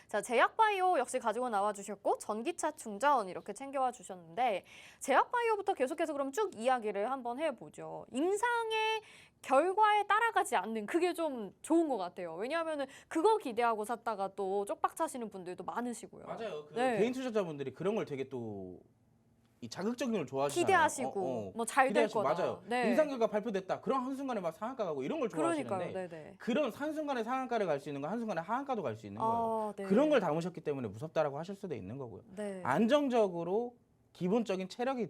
자, 제약바이오 역시 가지고 나와주셨고 전기차 충전 이렇게 챙겨와 주셨는데 제약바이오부터 계속해서 그럼 쭉 이야기를 한번 해보죠. 임상의 결과에 따라가지 않는 그게 좀 좋은 것 같아요. 왜냐하면 그거 기대하고 샀다가 또 쪽박 차시는 분들도 많으시고요. 맞아요. 그 네. 개인 투자자분들이 그런 걸 되게 또 이 자극적인 걸 좋아하시잖아요. 기대하시고 뭐 잘 될 거다. 맞아요. 네. 임상 결과 발표됐다. 그런 한순간에 막 상한가 가고 이런 걸 좋아하시는데 그러니까요. 네네. 그런 한순간에 상한가를 갈 수 있는 거 한순간에 하한가도 갈 수 있는 거예요. 아, 네. 그런 걸 담으셨기 때문에 무섭다라고 하실 수도 있는 거고요. 네. 안정적으로 기본적인 체력이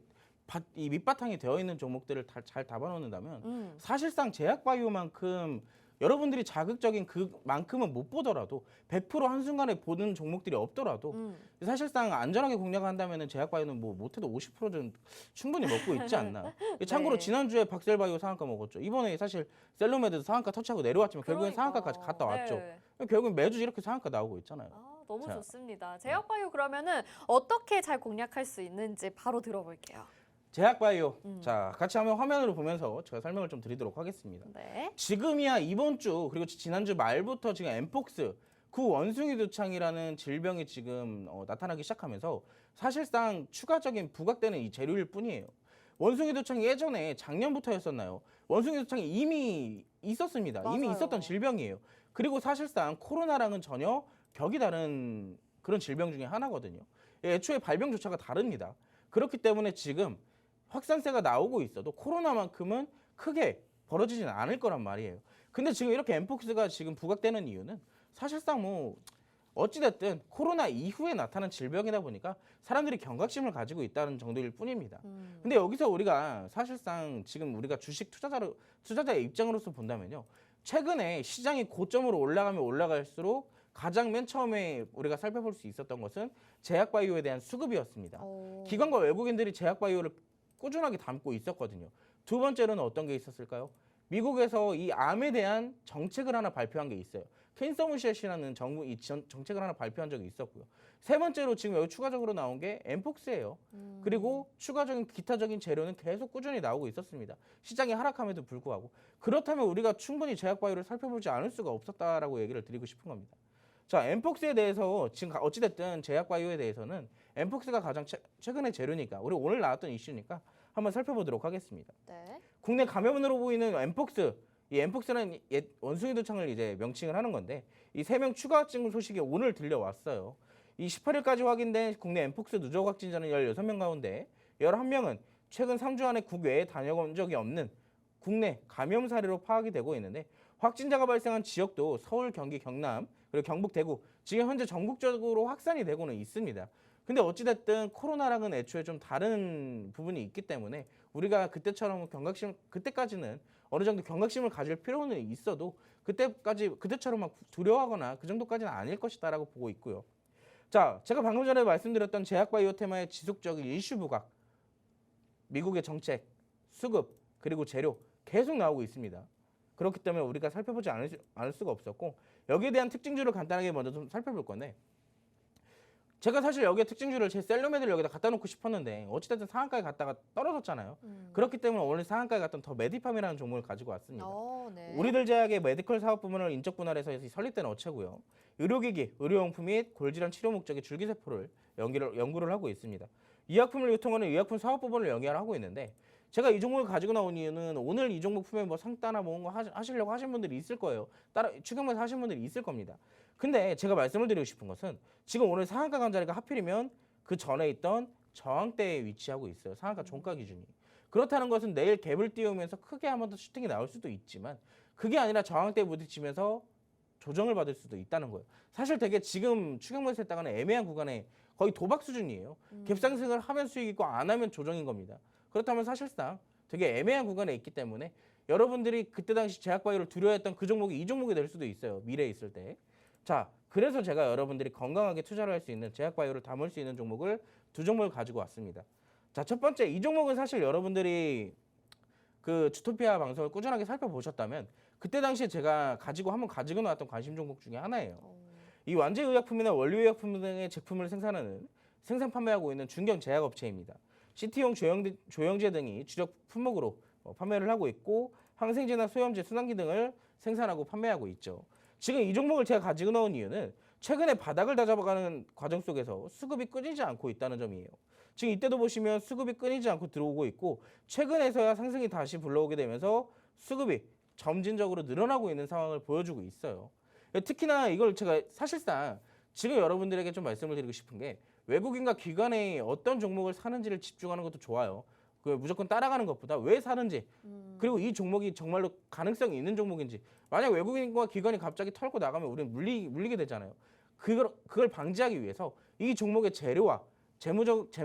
이 밑바탕이 되어 있는 종목들을 잘 담아놓는다면 사실상 제약바이오만큼 여러분들이 자극적인 그만큼은 못 보더라도 100% 한순간에 보는 종목들이 없더라도 사실상 안전하게 공략한다면 제약바이오는 뭐 못해도 50%는 충분히 먹고 있지 않나. 참고로 네. 지난주에 박셀바이오 상한가 먹었죠. 이번에 사실 셀로메드도 상한가 터치하고 내려왔지만 결국엔 상한가까지 갔다 왔죠. 네. 결국엔 매주 이렇게 상한가 나오고 있잖아요. 아, 너무 자. 좋습니다. 제약바이오 그러면은 어떻게 잘 공략할 수 있는지 바로 들어볼게요. 제약바이오. 자, 같이 한번 화면으로 보면서 제가 설명을 좀 드리도록 하겠습니다. 네. 지금이야 이번 주 그리고 지난주 말부터 지금 엠폭스 구원숭이 두창이라는 질병이 지금 나타나기 시작하면서 사실상 추가적인 부각되는 이 재료일 뿐이에요. 원숭이 두창이 예전에 작년부터였었나요? 원숭이 두창이 이미 있었습니다. 맞아요. 이미 있었던 질병이에요. 그리고 사실상 코로나랑은 전혀 격이 다른 그런 질병 중에 하나거든요. 애초에 발병조차가 다릅니다. 그렇기 때문에 지금 확산세가 나오고 있어도 코로나만큼은 크게 벌어지진 않을 거란 말이에요. 근데 지금 이렇게 엠폭스가 지금 부각되는 이유는 사실상 뭐 어찌됐든 코로나 이후에 나타난 질병이다 보니까 사람들이 경각심을 가지고 있다는 정도일 뿐입니다. 근데 여기서 우리가 사실상 지금 우리가 주식 투자자의 입장으로서 본다면요. 최근에 시장이 고점으로 올라가면 올라갈수록 가장 맨 처음에 우리가 살펴볼 수 있었던 것은 제약바이오에 대한 수급이었습니다. 기관과 외국인들이 제약바이오를 꾸준하게 담고 있었거든요. 두 번째로는 어떤 게 있었을까요? 미국에서 이 암에 대한 정책을 하나 발표한 게 있어요. 캔서무셋이라는 정책을 하나 발표한 적이 있었고요. 세 번째로 지금 여기 추가적으로 나온 게 엠폭스예요. 그리고 추가적인 기타적인 재료는 계속 꾸준히 나오고 있었습니다. 시장이 하락함에도 불구하고. 그렇다면 우리가 충분히 제약바이오를 살펴보지 않을 수가 없었다라고 얘기를 드리고 싶은 겁니다. 자, 엠폭스에 대해서 지금 어찌됐든 제약바이오에 대해서는 엠폭스가 가장 최근의 재료니까 우리 오늘 나왔던 이슈니까 한번 살펴보도록 하겠습니다. 네. 국내 감염으로 보이는 엠폭스, 이 엠폭스는 옛 원숭이 두창을 이제 명칭을 하는 건데 이 3명 추가 확진 소식이 오늘 들려왔어요. 이 18일까지 확인된 국내 엠폭스 누적 확진자는 16명 가운데 11명은 최근 3주 안에 국외에 다녀온 적이 없는 국내 감염 사례로 파악이 되고 있는데 확진자가 발생한 지역도 서울, 경기, 경남, 그리고 경북, 대구 지금 현재 전국적으로 확산이 되고는 있습니다. 근데 어찌됐든 코로나랑은 애초에 좀 다른 부분이 있기 때문에 우리가 그때까지는 어느 정도 경각심을 가질 필요는 있어도 그때처럼 막 두려워하거나 그 정도까지는 아닐 것이다라고 보고 있고요. 자, 제가 방금 전에 말씀드렸던 제약바이오 테마의 지속적인 이슈 부각, 미국의 정책, 수급, 그리고 재료 계속 나오고 있습니다. 그렇기 때문에 우리가 살펴보지 않을 수가 없었고 여기에 대한 특징주를 간단하게 먼저 좀 살펴볼 건데 제가 사실 여기에 특징주를 제 셀러메드를 여기다 갖다 놓고 싶었는데 어찌됐든 상한가에 갔다가 떨어졌잖아요. 그렇기 때문에 오늘 상한가에 갔던 더 메디팜이라는 종목을 가지고 왔습니다. 네. 우리들 제약의 메디컬 사업 부문을 인적 분할해서 설립된 업체고요. 의료기기, 의료용품 및 골질환 치료 목적의 줄기세포를 연구를 하고 있습니다. 의약품을 유통하는 의약품 사업 부문을 영위하고 있는데 제가 이 종목을 가지고 나온 이유는 오늘 이 종목 품에 뭐 상따나 뭔가 하시려고 하신 분들이 있을 거예요. 따라 추경에서 하신 분들이 있을 겁니다. 근데 제가 말씀을 드리고 싶은 것은 지금 오늘 상한가 간 자리가 하필이면 그 전에 있던 저항대에 위치하고 있어요. 상한가 종가 기준이. 그렇다는 것은 내일 갭을 띄우면서 크게 한 번 더 슈팅이 나올 수도 있지만 그게 아니라 저항대에 부딪히면서 조정을 받을 수도 있다는 거예요. 사실 되게 지금 추경에서 했다가는 애매한 구간에 거의 도박 수준이에요. 갭상승을 하면 수익이고 안 하면 조정인 겁니다. 그렇다면 사실상 되게 애매한 구간에 있기 때문에 여러분들이 그때 당시 제약바이오를 두려워했던 그 종목이 이 종목이 될 수도 있어요. 미래에 있을 때. 자, 그래서 제가 여러분들이 건강하게 투자를 할 수 있는 제약바이오를 담을 수 있는 종목을 두 종목을 가지고 왔습니다. 자, 첫 번째 이 종목은 사실 여러분들이 그 주토피아 방송을 꾸준하게 살펴보셨다면 그때 당시에 제가 한번 가지고 나왔던 관심 종목 중에 하나예요. 이 완제의약품이나 원료의약품 등의 제품을 생산 판매하고 있는 중견 제약업체입니다. CT용 조영제 등이 주력 품목으로 판매를 하고 있고 항생제나 소염제, 순환기 등을 생산하고 판매하고 있죠. 지금 이 종목을 제가 가지고 나온 이유는 최근에 바닥을 다잡아가는 과정 속에서 수급이 끊이지 않고 있다는 점이에요. 지금 이때도 보시면 수급이 끊이지 않고 들어오고 있고 최근에서야 상승이 다시 불러오게 되면서 수급이 점진적으로 늘어나고 있는 상황을 보여주고 있어요. 특히나 이걸 제가 사실상 지금 여러분들에게 좀 말씀을 드리고 싶은 게 외국인과 기관이 어떤 종목을 사는지를 집중하는 것도 좋아요. 그 무조건 따라가는 것보다 왜 사는지 그리고 이 종목이 정말로 가능성이 있는 종목인지 만약 외국인과 기관이 갑자기 털고 나가면 우리는 물리게 되잖아요. 그걸 방지하기 위해서 이 종목의 재료와 재무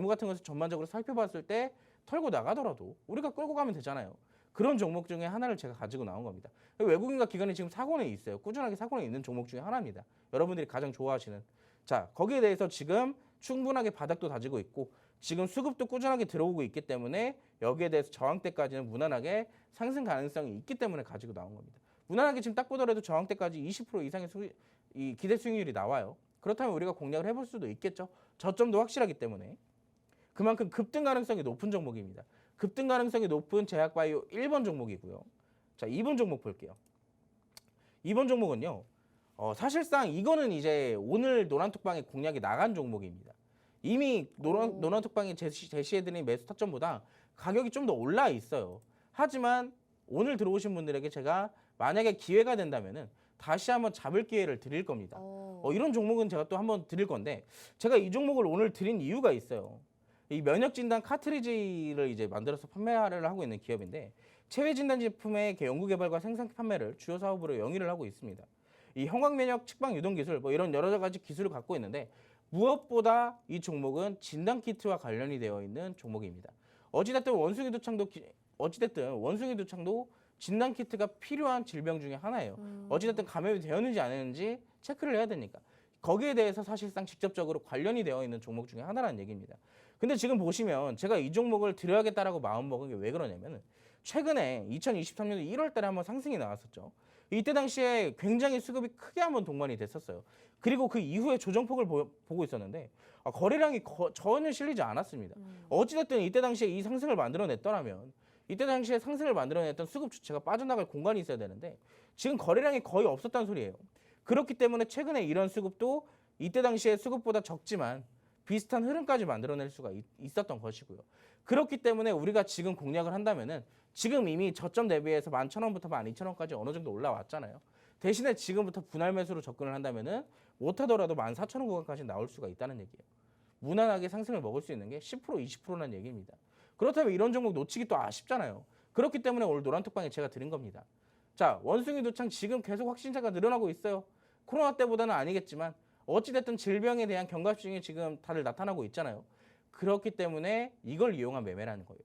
같은 것을 전반적으로 살펴봤을 때 털고 나가더라도 우리가 끌고 가면 되잖아요. 그런 종목 중에 하나를 제가 가지고 나온 겁니다. 외국인과 기관이 지금 사고는 있어요. 꾸준하게 사고는 있는 종목 중에 하나입니다. 여러분들이 가장 좋아하시는. 자, 거기에 대해서 지금 충분하게 바닥도 다지고 있고 지금 수급도 꾸준하게 들어오고 있기 때문에 여기에 대해서 저항대까지는 무난하게 상승 가능성이 있기 때문에 가지고 나온 겁니다. 무난하게 지금 딱 보더라도 저항대까지 20% 이상의 이 기대 수익률이 나와요. 그렇다면 우리가 공략을 해볼 수도 있겠죠. 저점도 확실하기 때문에. 그만큼 급등 가능성이 높은 종목입니다. 급등 가능성이 높은 제약바이오 1번 종목이고요. 자, 2번 종목 볼게요. 2번 종목은요. 사실상 이거는 이제 오늘 노란톡방에 공략이 나간 종목입니다. 이미 노란톡방에 제시해드린 매수 타점보다 가격이 좀 더 올라 있어요. 하지만 오늘 들어오신 분들에게 제가 만약에 기회가 된다면은 다시 한번 잡을 기회를 드릴 겁니다. 이런 종목은 제가 또 한번 드릴 건데 제가 이 종목을 오늘 드린 이유가 있어요. 이 면역 진단 카트리지를 이제 만들어서 판매를 하고 있는 기업인데 체외 진단 제품의 연구 개발과 생산 판매를 주요 사업으로 영위를 하고 있습니다. 이 형광 면역 측방 유동 기술 이런 여러 가지 기술을 갖고 있는데 무엇보다 이 종목은 진단 키트와 관련이 되어 있는 종목입니다. 어찌됐든 원숭이 두창도 진단 키트가 필요한 질병 중에 하나예요. 어찌됐든 감염이 되었는지 안 했는지 체크를 해야 되니까. 거기에 대해서 사실상 직접적으로 관련이 되어 있는 종목 중에 하나라는 얘기입니다. 근데 지금 보시면 제가 이 종목을 드려야겠다라고 마음먹은 게 왜 그러냐면 최근에 2023년 1월 달에 한번 상승이 나왔었죠. 이때 당시에 굉장히 수급이 크게 한번 동반이 됐었어요. 그리고 그 이후에 조정폭을 보고 있었는데 거래량이 전혀 실리지 않았습니다. 어찌됐든 이때 당시에 이 상승을 만들어냈더라면 이때 당시에 상승을 만들어냈던 수급 주체가 빠져나갈 공간이 있어야 되는데 지금 거래량이 거의 없었다는 소리예요. 그렇기 때문에 최근에 이런 수급도 이때 당시에 수급보다 적지만 비슷한 흐름까지 만들어낼 수가 있었던 것이고요. 그렇기 때문에 우리가 지금 공략을 한다면은 지금 이미 저점 대비해서 11,000원부터 12,000원까지 어느 정도 올라왔잖아요. 대신에 지금부터 분할 매수로 접근을 한다면은 못하더라도 14,000원 구간까지 나올 수가 있다는 얘기예요. 무난하게 상승을 먹을 수 있는 게 10% 20%라는 얘기입니다. 그렇다면 이런 종목 놓치기 또 아쉽잖아요. 그렇기 때문에 오늘 노란톡방에 제가 드린 겁니다. 자, 원숭이 두창 지금 계속 확진자가 늘어나고 있어요. 코로나 때보다는 아니겠지만 어찌됐든 질병에 대한 경각심이 지금 다들 나타나고 있잖아요. 그렇기 때문에 이걸 이용한 매매라는 거예요.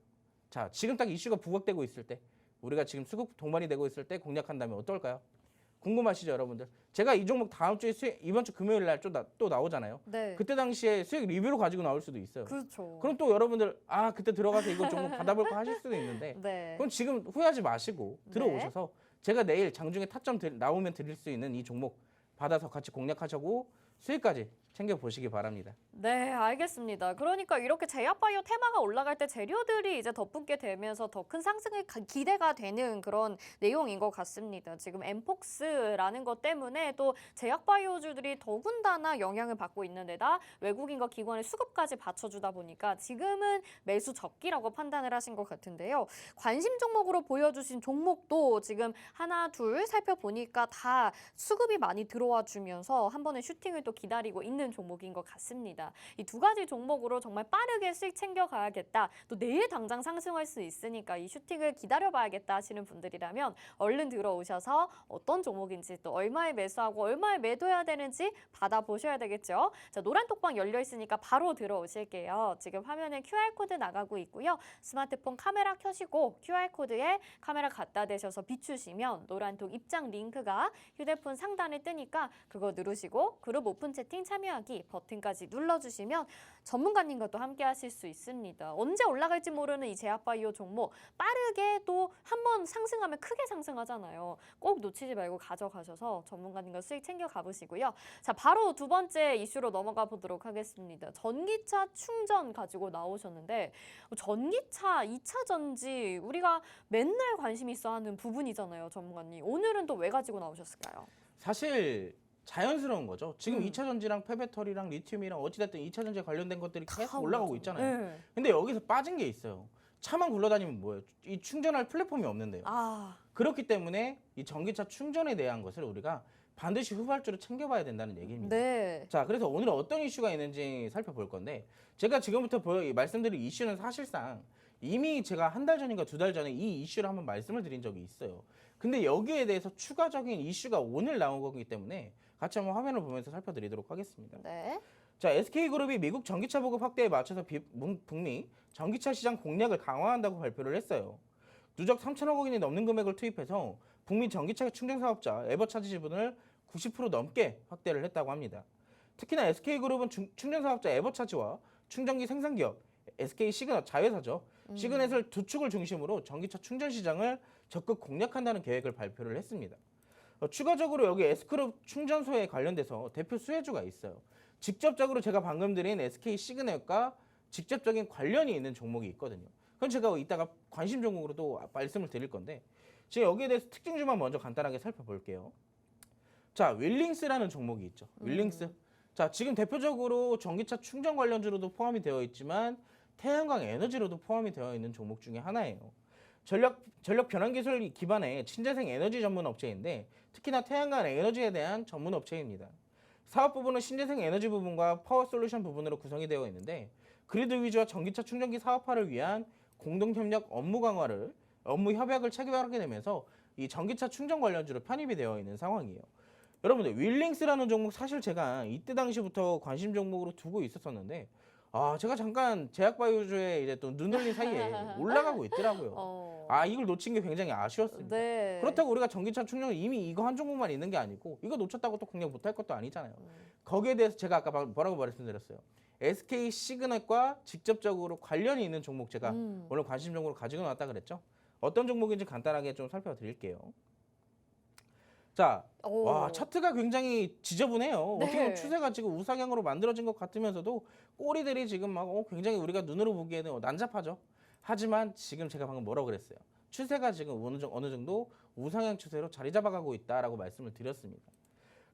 자, 지금 딱 이슈가 부각되고 있을 때 우리가 지금 수급 동반이 되고 있을 때 공략한다면 어떨까요? 궁금하시죠, 여러분들? 제가 이 종목 다음 주에 이번 주 금요일 날 또 나오잖아요. 네. 그때 당시에 수익 리뷰로 가지고 나올 수도 있어요. 그렇죠. 그럼 또 여러분들 그때 들어가서 이거 종목 받아볼까 하실 수도 있는데 네. 그럼 지금 후회하지 마시고 들어오셔서 제가 내일 장중에 타점 나오면 드릴 수 있는 이 종목 받아서 같이 공략하시고 수익까지 챙겨보시기 바랍니다. 네, 알겠습니다. 그러니까 이렇게 제약바이오 테마가 올라갈 때 재료들이 이제 덧붙게 되면서 더 큰 상승이 기대가 되는 그런 내용인 것 같습니다. 지금 엠폭스라는 것 때문에 또 제약바이오주들이 더군다나 영향을 받고 있는 데다 외국인과 기관의 수급까지 받쳐주다 보니까 지금은 매수 적기라고 판단을 하신 것 같은데요. 관심 종목으로 보여주신 종목도 지금 하나, 둘 살펴보니까 다 수급이 많이 들어와 주면서 한 번의 슈팅을 또 기다리고 있는 종목인 것 같습니다. 이 두 가지 종목으로 정말 빠르게 수익 챙겨가야겠다. 또 내일 당장 상승할 수 있으니까 이 슈팅을 기다려봐야겠다 하시는 분들이라면 얼른 들어오셔서 어떤 종목인지 또 얼마에 매수하고 얼마에 매도해야 되는지 받아보셔야 되겠죠. 자, 노란 톡방 열려 있으니까 바로 들어오실게요. 지금 화면에 QR코드 나가고 있고요. 스마트폰 카메라 켜시고 QR코드에 카메라 갖다 대셔서 비추시면 노란톡 입장 링크가 휴대폰 상단에 뜨니까 그거 누르시고 그룹 오픈 채팅 참여하기 버튼까지 눌러주시면 전문가님과 또 함께 하실 수 있습니다. 언제 올라갈지 모르는 이 제약바이오 종목 빠르게 또 한 번 상승하면 크게 상승하잖아요. 꼭 놓치지 말고 가져가셔서 전문가님과 수익 챙겨 가보시고요. 자, 바로 두 번째 이슈로 넘어가 보도록 하겠습니다. 전기차 충전 가지고 나오셨는데 전기차 2차 전지 우리가 맨날 관심 있어 하는 부분이잖아요, 전문가님. 오늘은 또 왜 가지고 나오셨을까요? 사실 자연스러운 거죠. 지금 2차 전지랑 폐배터리랑 리튬이랑 어찌됐든 2차 전지에 관련된 것들이 계속 올라가고 있잖아요. 네. 근데 여기서 빠진 게 있어요. 차만 굴러다니면 뭐예요? 이 충전할 플랫폼이 없는데요. 그렇기 때문에 이 전기차 충전에 대한 것을 우리가 반드시 후발주로 챙겨봐야 된다는 얘기입니다. 네. 자, 그래서 오늘은 어떤 이슈가 있는지 살펴볼 건데 제가 지금부터 말씀드릴 이슈는 사실상 이미 제가 한 달 전인가 두 달 전에 이 이슈를 한번 말씀을 드린 적이 있어요. 근데 여기에 대해서 추가적인 이슈가 오늘 나온 거기 때문에 같이 한번 화면을 보면서 살펴드리도록 하겠습니다. 네. 자, SK그룹이 미국 전기차 보급 확대에 맞춰서 북미 전기차 시장 공략을 강화한다고 발표를 했어요. 누적 3천억 원이 넘는 금액을 투입해서 북미 전기차 충전 사업자 에버차지 지분을 90% 넘게 확대를 했다고 합니다. 특히나 SK그룹은 충전 사업자 에버차지와 충전기 생산 기업 SK 시그넷 자회사죠. 시그넷을 두 축을 중심으로 전기차 충전 시장을 적극 공략한다는 계획을 발표를 했습니다. 추가적으로 여기 S그룹 충전소에 관련돼서 대표 수혜주가 있어요. 직접적으로 제가 방금 드린 SK 시그넷과 직접적인 관련이 있는 종목이 있거든요. 그건 제가 이따가 관심 종목으로도 말씀을 드릴 건데 지금 여기에 대해서 특징주만 먼저 간단하게 살펴볼게요. 자, 윌링스라는 종목이 있죠. 윌링스. 자, 지금 대표적으로 전기차 충전 관련주로도 포함이 되어 있지만 태양광 에너지로도 포함이 되어 있는 종목 중에 하나예요. 전력 변환 기술 기반의 친재생 에너지 전문 업체인데 특히나 태양광 에너지에 대한 전문 업체입니다. 사업 부분은 신재생 에너지 부분과 파워 솔루션 부분으로 구성이 되어 있는데 그리드 위주와 전기차 충전기 사업화를 위한 공동 협력 업무 협약을 체결하게 되면서 이 전기차 충전 관련주로 편입이 되어 있는 상황이에요. 여러분들 윌링스라는 종목 사실 제가 이때 당시부터 관심 종목으로 두고 있었었는데 제가 잠깐 제약바이오주에 이제 또 눈 돌린 사이에 올라가고 있더라고요. 이걸 놓친 게 굉장히 아쉬웠습니다. 네. 그렇다고 우리가 전기차 충전은 이미 이거 한 종목만 있는 게 아니고 이거 놓쳤다고 또 공략 못할 것도 아니잖아요. 거기에 대해서 제가 아까 뭐라고 말씀드렸어요. SK 시그넷과 직접적으로 관련이 있는 종목 제가 오늘 관심 종목으로 가지고 나왔다 그랬죠. 어떤 종목인지 간단하게 좀 살펴드릴게요. 자, 와, 차트가 굉장히 지저분해요. 네. 어떻게 보면 추세가 지금 우상향으로 만들어진 것 같으면서도 꼬리들이 지금 막 굉장히 우리가 눈으로 보기에는 난잡하죠. 하지만 지금 제가 방금 뭐라고 그랬어요? 추세가 지금 어느 정도 우상향 추세로 자리 잡아가고 있다라고 말씀을 드렸습니다.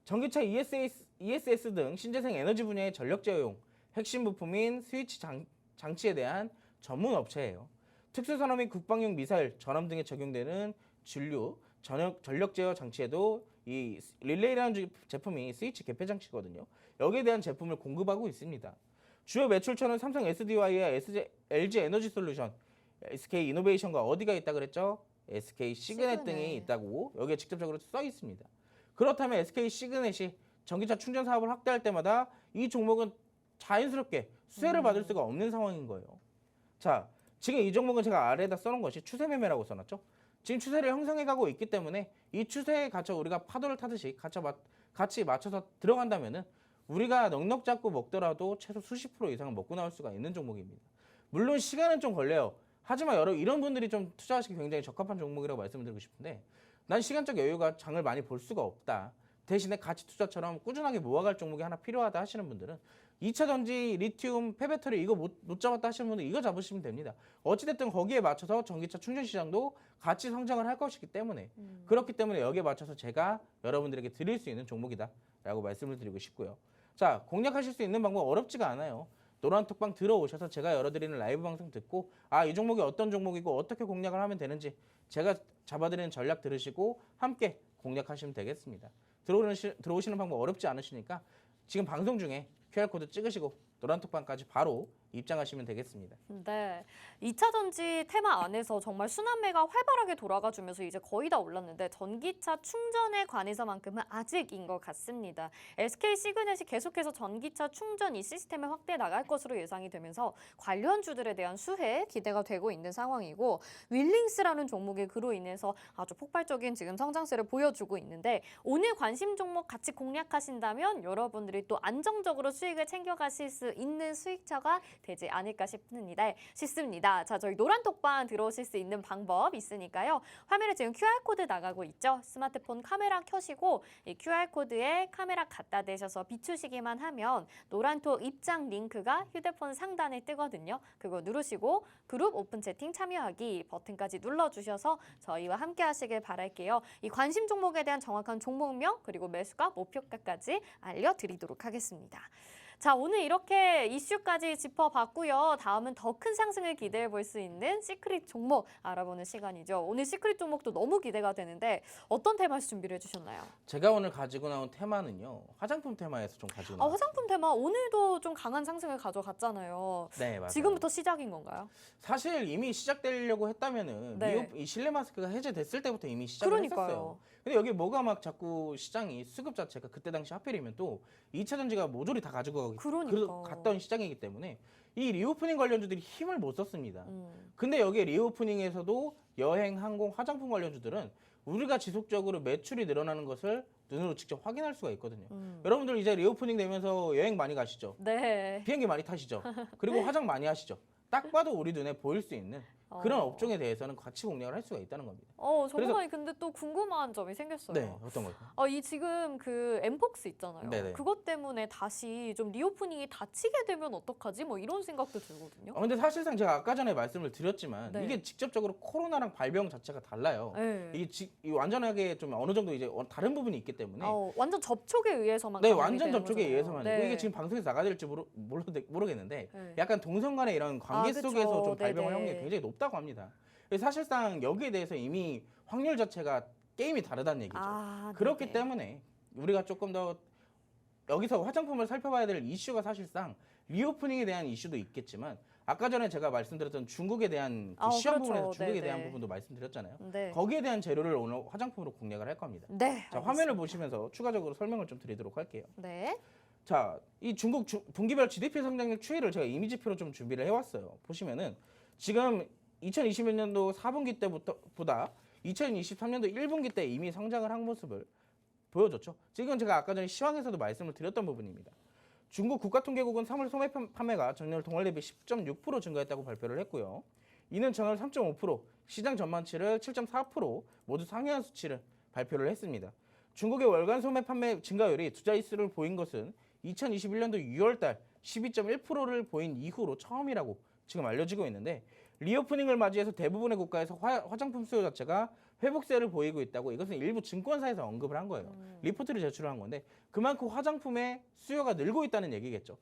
전기차 ESS 등 신재생 에너지 분야의 전력 제어용 핵심 부품인 스위치 장치에 대한 전문 업체예요. 특수산업 및 국방용 미사일, 전함 등에 적용되는 전류 전력 제어 장치에도 이 릴레이라는 제품이 스위치 개폐 장치거든요. 여기에 대한 제품을 공급하고 있습니다. 주요 매출처는 삼성 SDI와 LG 에너지 솔루션, SK 이노베이션과 어디가 있다 그랬죠? SK 시그넷 등이 있다고 여기에 직접적으로 써 있습니다. 그렇다면 SK 시그넷이 전기차 충전 사업을 확대할 때마다 이 종목은 자연스럽게 수혜를 받을 수가 없는 상황인 거예요. 자, 지금 이 종목은 제가 아래에다 써놓은 것이 추세 매매라고 써놨죠. 지금 추세를 형성해가고 있기 때문에 이 추세에 갇혀 우리가 파도를 타듯이 같이 맞춰서 들어간다면은 우리가 넉넉 잡고 먹더라도 최소 수십 프로 이상은 먹고 나올 수가 있는 종목입니다. 물론 시간은 좀 걸려요. 하지만 이런 분들이 좀 투자하시기 굉장히 적합한 종목이라고 말씀드리고 싶은데 난 시간적 여유가 장을 많이 볼 수가 없다. 대신에 가치 투자처럼 꾸준하게 모아갈 종목이 하나 필요하다 하시는 분들은 2차 전지, 리튬, 폐배터리 이거 못 잡았다 하시는 분들 이거 잡으시면 됩니다. 어찌됐든 거기에 맞춰서 전기차 충전 시장도 같이 성장을 할 것이기 때문에 그렇기 때문에 여기에 맞춰서 제가 여러분들에게 드릴 수 있는 종목이다라고 말씀을 드리고 싶고요. 자, 공략하실 수 있는 방법 어렵지가 않아요. 노란톡방 들어오셔서 제가 열어드리는 라이브 방송 듣고 이 종목이 어떤 종목이고 어떻게 공략을 하면 되는지 제가 잡아드리는 전략 들으시고 함께 공략하시면 되겠습니다. 들어오시는 방법 어렵지 않으시니까 지금 방송 중에 QR코드 찍으시고 노란톡방까지 바로 입장하시면 되겠습니다. 네, 2차 전지 테마 안에서 정말 순환매가 활발하게 돌아가주면서 이제 거의 다 올랐는데 전기차 충전에 관해서만큼은 아직인 것 같습니다. SK 시그넷이 계속해서 전기차 충전 이 시스템을 확대해 나갈 것으로 예상이 되면서 관련주들에 대한 수혜 기대가 되고 있는 상황이고 윌링스라는 종목이 그로 인해서 아주 폭발적인 지금 성장세를 보여주고 있는데 오늘 관심 종목 같이 공략하신다면 여러분들이 또 안정적으로 수익을 챙겨가실 수 있는 수익처가 되지 않을까 싶습니다. 자, 저희 노란톡방 들어오실 수 있는 방법 있으니까요. 화면에 지금 QR코드 나가고 있죠. 스마트폰 카메라 켜시고 이 QR코드에 카메라 갖다 대셔서 비추시기만 하면 노란톡 입장 링크가 휴대폰 상단에 뜨거든요. 그거 누르시고 그룹 오픈 채팅 참여하기 버튼까지 눌러주셔서 저희와 함께 하시길 바랄게요. 이 관심 종목에 대한 정확한 종목명 그리고 매수가 목표가까지 알려드리도록 하겠습니다. 자, 오늘 이렇게 이슈까지 짚어봤고요. 다음은 더 큰 상승을 기대해 볼 수 있는 시크릿 종목 알아보는 시간이죠. 오늘 시크릿 종목도 너무 기대가 되는데 어떤 테마에서 준비를 해주셨나요? 제가 오늘 가지고 나온 테마는요. 화장품 테마에서 좀 가지고 나왔어요. 화장품 테마 오늘도 좀 강한 상승을 가져갔잖아요. 네, 맞아요. 지금부터 시작인 건가요? 사실 이미 시작되려고 했다면은 네. 이 실내 마스크가 해제됐을 때부터 이미 시작을 그러니까요. 했었어요. 근데 여기 뭐가 막 자꾸 시장이 수급 자체가 그때 당시 하필이면 또 2차 전지가 모조리 다 가지고 갔던 시장이기 때문에 이 리오프닝 관련주들이 힘을 못 썼습니다. 근데 여기 리오프닝에서도 여행, 항공, 화장품 관련주들은 우리가 지속적으로 매출이 늘어나는 것을 눈으로 직접 확인할 수가 있거든요. 여러분들 이제 리오프닝 되면서 여행 많이 가시죠? 네. 비행기 많이 타시죠? 그리고 화장 많이 하시죠? 딱 봐도 우리 눈에 보일 수 있는 그런 업종에 대해서는 같이 공략을 할 수가 있다는 겁니다. 정말 근데 또 궁금한 점이 생겼어요. 네, 어떤 거요? 이 지금 그 엠폭스 있잖아요. 네네. 그것 때문에 다시 좀 리오프닝이 닫히게 되면 어떡하지? 뭐 이런 생각도 들거든요. 근데 사실상 제가 아까 전에 말씀을 드렸지만 네. 이게 직접적으로 코로나랑 발병 자체가 달라요. 네. 이게 완전하게 좀 어느 정도 이제 다른 부분이 있기 때문에 완전 접촉에 의해서만 네, 감염이 완전 되는 접촉에 거잖아요. 의해서만 네. 이게 지금 방송에서 나가될지 모르겠는데 네. 약간 동성 간의 이런 관계 그쵸. 속에서 좀 발병할 네네. 확률이 굉장히 높다고 합니다. 사실상 여기에 대해서 이미 확률 자체가 게임이 다르다는 얘기죠. 그렇기 네네. 때문에 우리가 조금 더 여기서 화장품을 살펴봐야 될 이슈가 사실상 리오프닝에 대한 이슈도 있겠지만 아까 전에 제가 말씀드렸던 중국에 대한 시험 그렇죠. 부분에서 중국에 네네. 대한 부분도 말씀드렸잖아요. 네. 거기에 대한 재료를 오늘 화장품으로 공략을 할 겁니다. 네. 자, 화면을 보시면서 추가적으로 설명을 좀 드리도록 할게요. 네. 자, 이 중국 분기별 GDP 성장률 추이를 제가 이미지표로 좀 준비를 해왔어요. 보시면은 지금 2021년도 4분기 때보다 2023년도 1분기 때 이미 성장을 한 모습을 보여줬죠. 지금 제가 아까 전에 시황에서도 말씀을 드렸던 부분입니다. 중국 국가통계국은 3월 소매 판매가 전년 동월 대비 10.6% 증가했다고 발표를 했고요. 이는 전월 3.5%, 시장 전망치를 7.4% 모두 상회한 수치를 발표를 했습니다. 중국의 월간 소매 판매 증가율이 두 자릿수를 보인 것은 2021년도 6월달 12.1%를 보인 이후로 처음이라고 지금 알려지고 있는데 리오프닝을 맞이해서 대부분의 국가에서 화장품 수요 자체가 회복세를 보이고 있다고 이것은 일부 증권사에서 언급을 한 거예요. 리포트를 제출한 건데 그만큼 화장품의 수요가 늘고 있다는 얘기겠죠.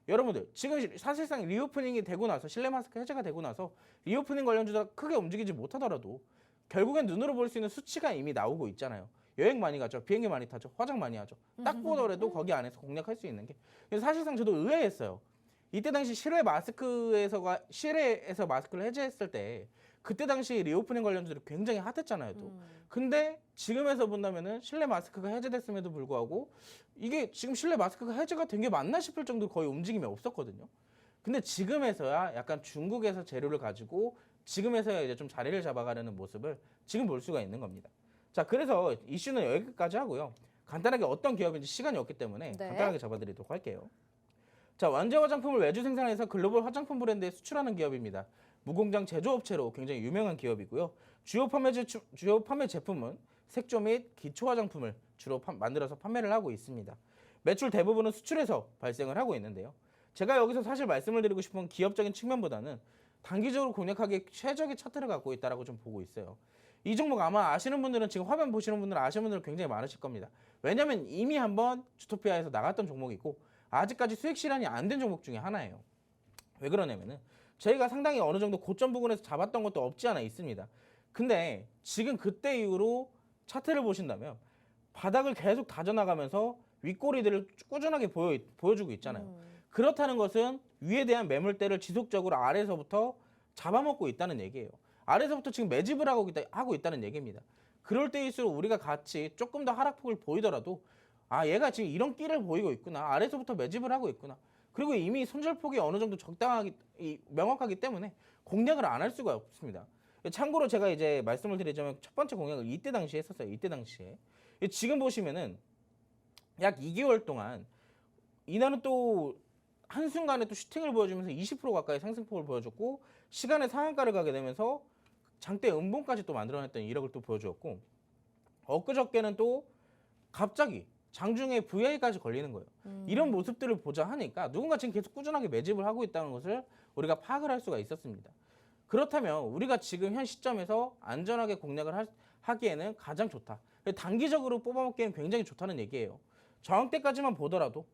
여러분들 지금 사실상 리오프닝이 되고 나서 실내 마스크 해제가 되고 나서 리오프닝 관련주가 크게 움직이지 못하더라도 결국엔 눈으로 볼 수 있는 수치가 이미 나오고 있잖아요. 여행 많이 가죠. 비행기 많이 타죠. 화장 많이 하죠. 딱 보더라도 거기 안에서 공략할 수 있는 게 사실상 저도 의외했어요. 이때 당시 실내에서 마스크를 해제했을 때 그때 당시 리오프닝 관련주들이 굉장히 핫했잖아요. 또. 근데 지금에서 본다면은 실내 마스크가 해제됐음에도 불구하고 이게 지금 실내 마스크가 해제가 된 게 맞나 싶을 정도로 거의 움직임이 없었거든요. 근데 지금에서야 약간 중국에서 재료를 가지고 지금에서야 이제 좀 자리를 잡아가려는 모습을 지금 볼 수가 있는 겁니다. 자, 그래서 이슈는 여기까지 하고요. 간단하게 어떤 기업인지 시간이 없기 때문에 네. 간단하게 잡아드리도록 할게요. 자, 완제 화장품을 외주 생산해서 글로벌 화장품 브랜드에 수출하는 기업입니다. 무공장 제조업체로 굉장히 유명한 기업이고요. 주요 판매 제품은 색조 및 기초 화장품을 주로 만들어서 판매를 하고 있습니다. 매출 대부분은 수출에서 발생을 하고 있는데요. 제가 여기서 사실 말씀을 드리고 싶은 기업적인 측면보다는 단기적으로 공략하기에 최적의 차트를 갖고 있다라고 좀 보고 있어요. 이 종목 아마 아시는 분들은 지금 화면 보시는 분들은 아시는 분들 굉장히 많으실 겁니다. 왜냐하면 이미 한번 주토피아에서 나갔던 종목이고 아직까지 수익 실현이 안 된 종목 중에 하나예요. 왜 그러냐면은 저희가 상당히 어느 정도 고점 부근에서 잡았던 것도 없지 않아 있습니다. 근데 지금 그때 이후로 차트를 보신다면 바닥을 계속 다져나가면서 윗꼬리들을 꾸준하게 보여주고 있잖아요. 그렇다는 것은 위에 대한 매물대를 지속적으로 아래에서부터 잡아먹고 있다는 얘기예요. 아래에서부터 지금 매집을 하고 있다는 얘기입니다. 그럴 때일수록 우리가 같이 조금 더 하락폭을 보이더라도 아, 얘가 지금 이런 끼를 보이고 있구나. 아래에서부터 매집을 하고 있구나. 그리고 이미 손절폭이 어느 정도 명확하기 때문에 공략을 안 할 수가 없습니다. 참고로 제가 이제 말씀을 드리자면 첫 번째 공략을 이때 당시에 했었어요. 이때 당시에. 지금 보시면은 약 2개월 동안 이날은 또 한순간에 또 슈팅을 보여주면서 20% 가까이 상승폭을 보여줬고 시간의 상한가를 가게 되면서 장대 음봉까지 또 만들어냈던 이력을 또 보여주었고 엊그저께는 또 갑자기 장중에 VI까지 걸리는 거예요. 이런 모습들을 보자 하니까 누군가 지금 계속 꾸준하게 매집을 하고 있다는 것을 우리가 파악을 할 수가 있었습니다. 그렇다면 우리가 지금 현 시점에서 안전하게 공략을 하기에는 가장 좋다. 단기적으로 뽑아먹기에는 굉장히 좋다는 얘기예요. 저항대까지만 보더라도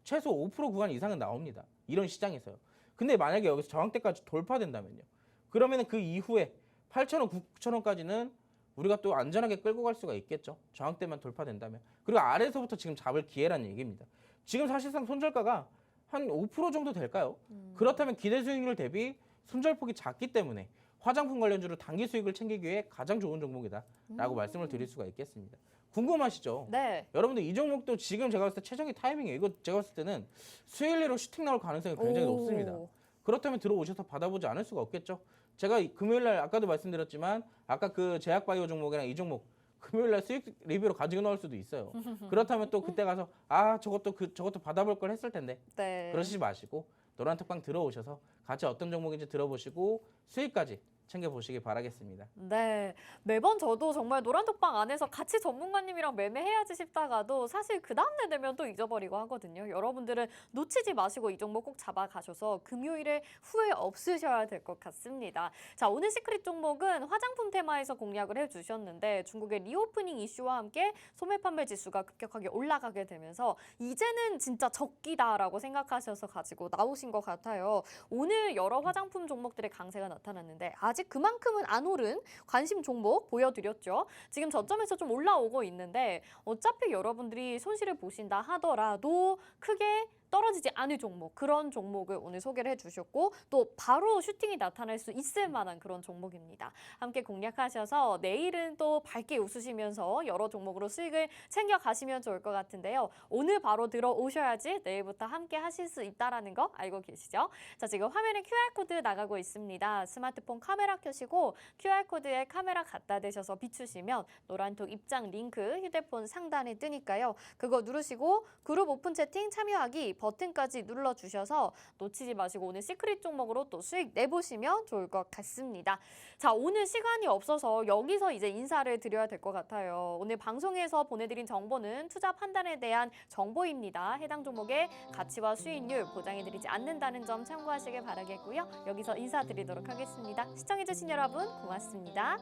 최소 5% 구간 이상은 나옵니다. 이런 시장에서요. 근데 만약에 여기서 저항대까지 돌파된다면요. 그러면 그 이후에 8,000원, 9,000원까지는 우리가 또 안전하게 끌고 갈 수가 있겠죠. 저항대만 돌파된다면. 그리고 아래에서부터 지금 잡을 기회라는 얘기입니다. 지금 사실상 손절가가 한 5% 정도 될까요? 그렇다면 기대 수익률 대비 손절폭이 작기 때문에 화장품 관련주로 단기 수익을 챙기기 위해 가장 좋은 종목이다라고 말씀을 드릴 수가 있겠습니다. 궁금하시죠? 네. 여러분들 이 종목도 지금 제가 봤을 때 최적의 타이밍이에요. 이거 제가 봤을 때는 수요일내로 슈팅 나올 가능성이 굉장히 높습니다. 그렇다면 들어오셔서 받아보지 않을 수가 없겠죠. 제가 금요일날 아까도 말씀드렸지만 아까 그 제약바이오 종목이랑 이 종목 금요일날 수익 리뷰로 가지고 나올 수도 있어요. 그렇다면 또 그때 가서 아 저것도 받아볼 걸 했을 텐데 네. 그러시지 마시고 노란톡방 들어오셔서 같이 어떤 종목인지 들어보시고 수익까지 챙겨보시기 바라겠습니다. 네, 매번 저도 정말 노란톡방 안에서 같이 전문가님이랑 매매해야지 싶다가도 사실 그 다음날 되면 또 잊어버리고 하거든요. 여러분들은 놓치지 마시고 이 종목 꼭 잡아가셔서 금요일에 후회 없으셔야 될 것 같습니다. 자, 오늘 시크릿 종목은 화장품 테마에서 공략을 해주셨는데 중국의 리오프닝 이슈와 함께 소매 판매 지수가 급격하게 올라가게 되면서 이제는 진짜 적기다라고 생각하셔서 가지고 나오신 것 같아요. 오늘 여러 화장품 종목들의 강세가 나타났는데 아직 그만큼은 안 오른 관심 종목 보여드렸죠. 지금 저점에서 좀 올라오고 있는데 어차피 여러분들이 손실을 보신다 하더라도 크게 떨어지지 않을 종목, 그런 종목을 오늘 소개를 해주셨고 또 바로 슈팅이 나타날 수 있을 만한 그런 종목입니다. 함께 공략하셔서 내일은 또 밝게 웃으시면서 여러 종목으로 수익을 챙겨가시면 좋을 것 같은데요. 오늘 바로 들어오셔야지 내일부터 함께 하실 수 있다는 거 알고 계시죠? 자, 지금 화면에 QR코드 나가고 있습니다. 스마트폰 카메라 켜시고 QR코드에 카메라 갖다 대셔서 비추시면 노란톡 입장 링크 휴대폰 상단에 뜨니까요. 그거 누르시고 그룹 오픈 채팅 참여하기 버튼까지 눌러주셔서 놓치지 마시고 오늘 시크릿 종목으로 또 수익 내보시면 좋을 것 같습니다. 자, 오늘 시간이 없어서 여기서 이제 인사를 드려야 될 것 같아요. 오늘 방송에서 보내드린 정보는 투자 판단에 대한 정보입니다. 해당 종목의 가치와 수익률 보장해드리지 않는다는 점 참고하시길 바라겠고요. 여기서 인사드리도록 하겠습니다. 시청해주신 여러분 고맙습니다.